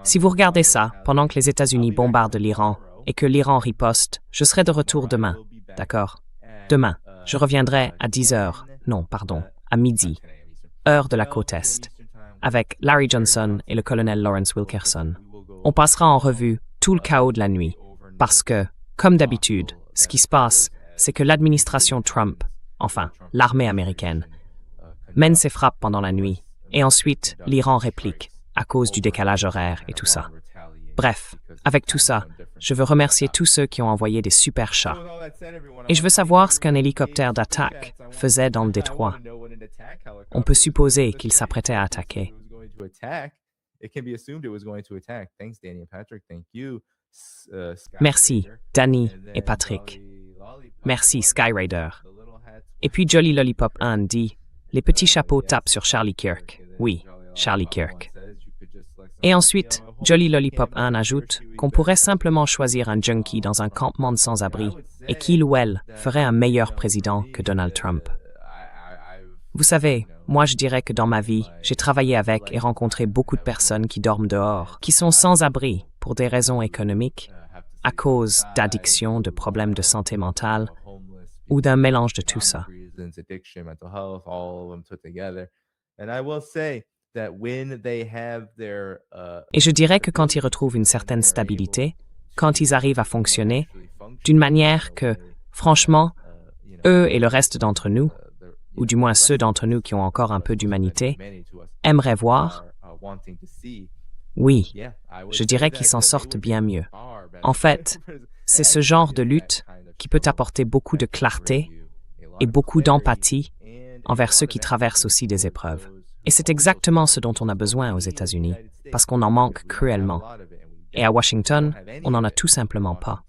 Si vous regardez ça pendant que les États-Unis bombardent l'Iran et que l'Iran riposte, je serai de retour demain, d'accord? Demain, je reviendrai à 10h, non, pardon, à midi, heure de la côte Est, avec Larry Johnson et le colonel Lawrence Wilkerson. On passera en revue tout le chaos de la nuit, parce que, comme d'habitude, ce qui se passe, c'est que l'administration Trump, enfin l'armée américaine, mène ses frappes pendant la nuit, et ensuite l'Iran réplique, à cause du décalage horaire et tout ça. Bref, avec tout ça, je veux remercier tous ceux qui ont envoyé des super chats. Et je veux savoir ce qu'un hélicoptère d'attaque faisait dans le détroit. On peut supposer qu'il s'apprêtait à attaquer. Merci, Danny et Patrick. Merci, Skyraider. Et puis Jolly Lollipop 1 dit, les petits chapeaux tapent sur Charlie Kirk. Oui, Charlie Kirk. Et ensuite, Jolly Lollipop 1 ajoute qu'on pourrait simplement choisir un junkie dans un campement de sans-abri et qu'il ou elle ferait un meilleur président que Donald Trump. Vous savez, moi je dirais que dans ma vie, j'ai travaillé avec et rencontré beaucoup de personnes qui dorment dehors, qui sont sans abri pour des raisons économiques, à cause d'addiction, de problèmes de santé mentale ou d'un mélange de tout ça. Et je dirais que quand ils retrouvent une certaine stabilité, quand ils arrivent à fonctionner, d'une manière que, franchement, eux et le reste d'entre nous, ou du moins ceux d'entre nous qui ont encore un peu d'humanité, aimeraient voir, oui, je dirais qu'ils s'en sortent bien mieux. En fait, c'est ce genre de lutte qui peut apporter beaucoup de clarté et beaucoup d'empathie envers ceux qui traversent aussi des épreuves. Et c'est exactement ce dont on a besoin aux États-Unis, parce qu'on en manque cruellement. Et à Washington, on n'en a tout simplement pas.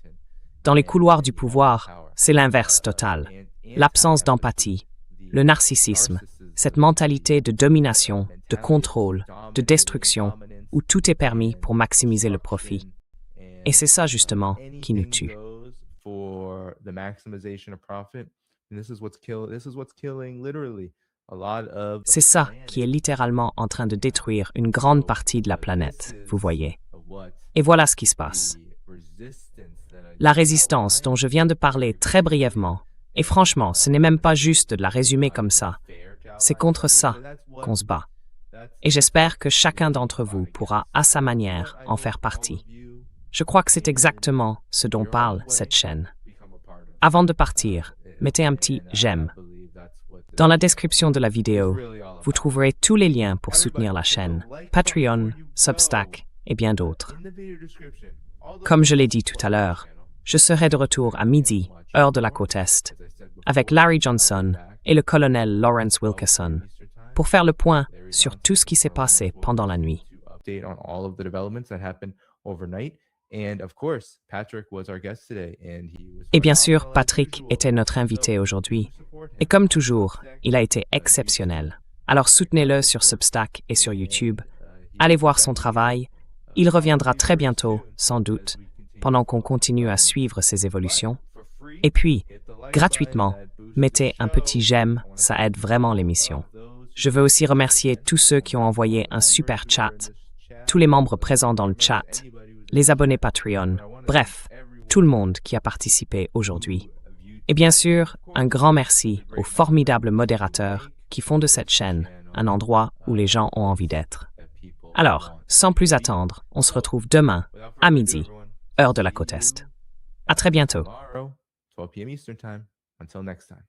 Dans les couloirs du pouvoir, c'est l'inverse total. L'absence d'empathie, le narcissisme, cette mentalité de domination, de contrôle, de destruction, où tout est permis pour maximiser le profit. Et c'est ça justement qui nous tue. C'est ça qui est littéralement en train de détruire une grande partie de la planète, vous voyez. Et voilà ce qui se passe. La résistance dont je viens de parler très brièvement, et franchement, ce n'est même pas juste de la résumer comme ça, c'est contre ça qu'on se bat. Et j'espère que chacun d'entre vous pourra, à sa manière, en faire partie. Je crois que c'est exactement ce dont parle cette chaîne. Avant de partir, mettez un petit « j'aime ». Dans la description de la vidéo, vous trouverez tous les liens pour soutenir la chaîne, Patreon, Substack et bien d'autres. Comme je l'ai dit tout à l'heure, je serai de retour à midi, heure de la côte Est, avec Larry Johnson et le colonel Lawrence Wilkerson, pour faire le point sur tout ce qui s'est passé pendant la nuit. Et bien sûr, Patrick était notre invité aujourd'hui. Et comme toujours, il a été exceptionnel. Alors soutenez-le sur Substack et sur YouTube. Allez voir son travail. Il reviendra très bientôt, sans doute, pendant qu'on continue à suivre ses évolutions. Et puis, gratuitement, mettez un petit j'aime, ça aide vraiment l'émission. Je veux aussi remercier tous ceux qui ont envoyé un super chat, tous les membres présents dans le chat, les abonnés Patreon, bref, tout le monde qui a participé aujourd'hui. Et bien sûr, un grand merci aux formidables modérateurs qui font de cette chaîne un endroit où les gens ont envie d'être. Alors, sans plus attendre, on se retrouve demain, à midi, heure de la côte Est. À très bientôt. 12 p.m. Eastern Time. Until next time.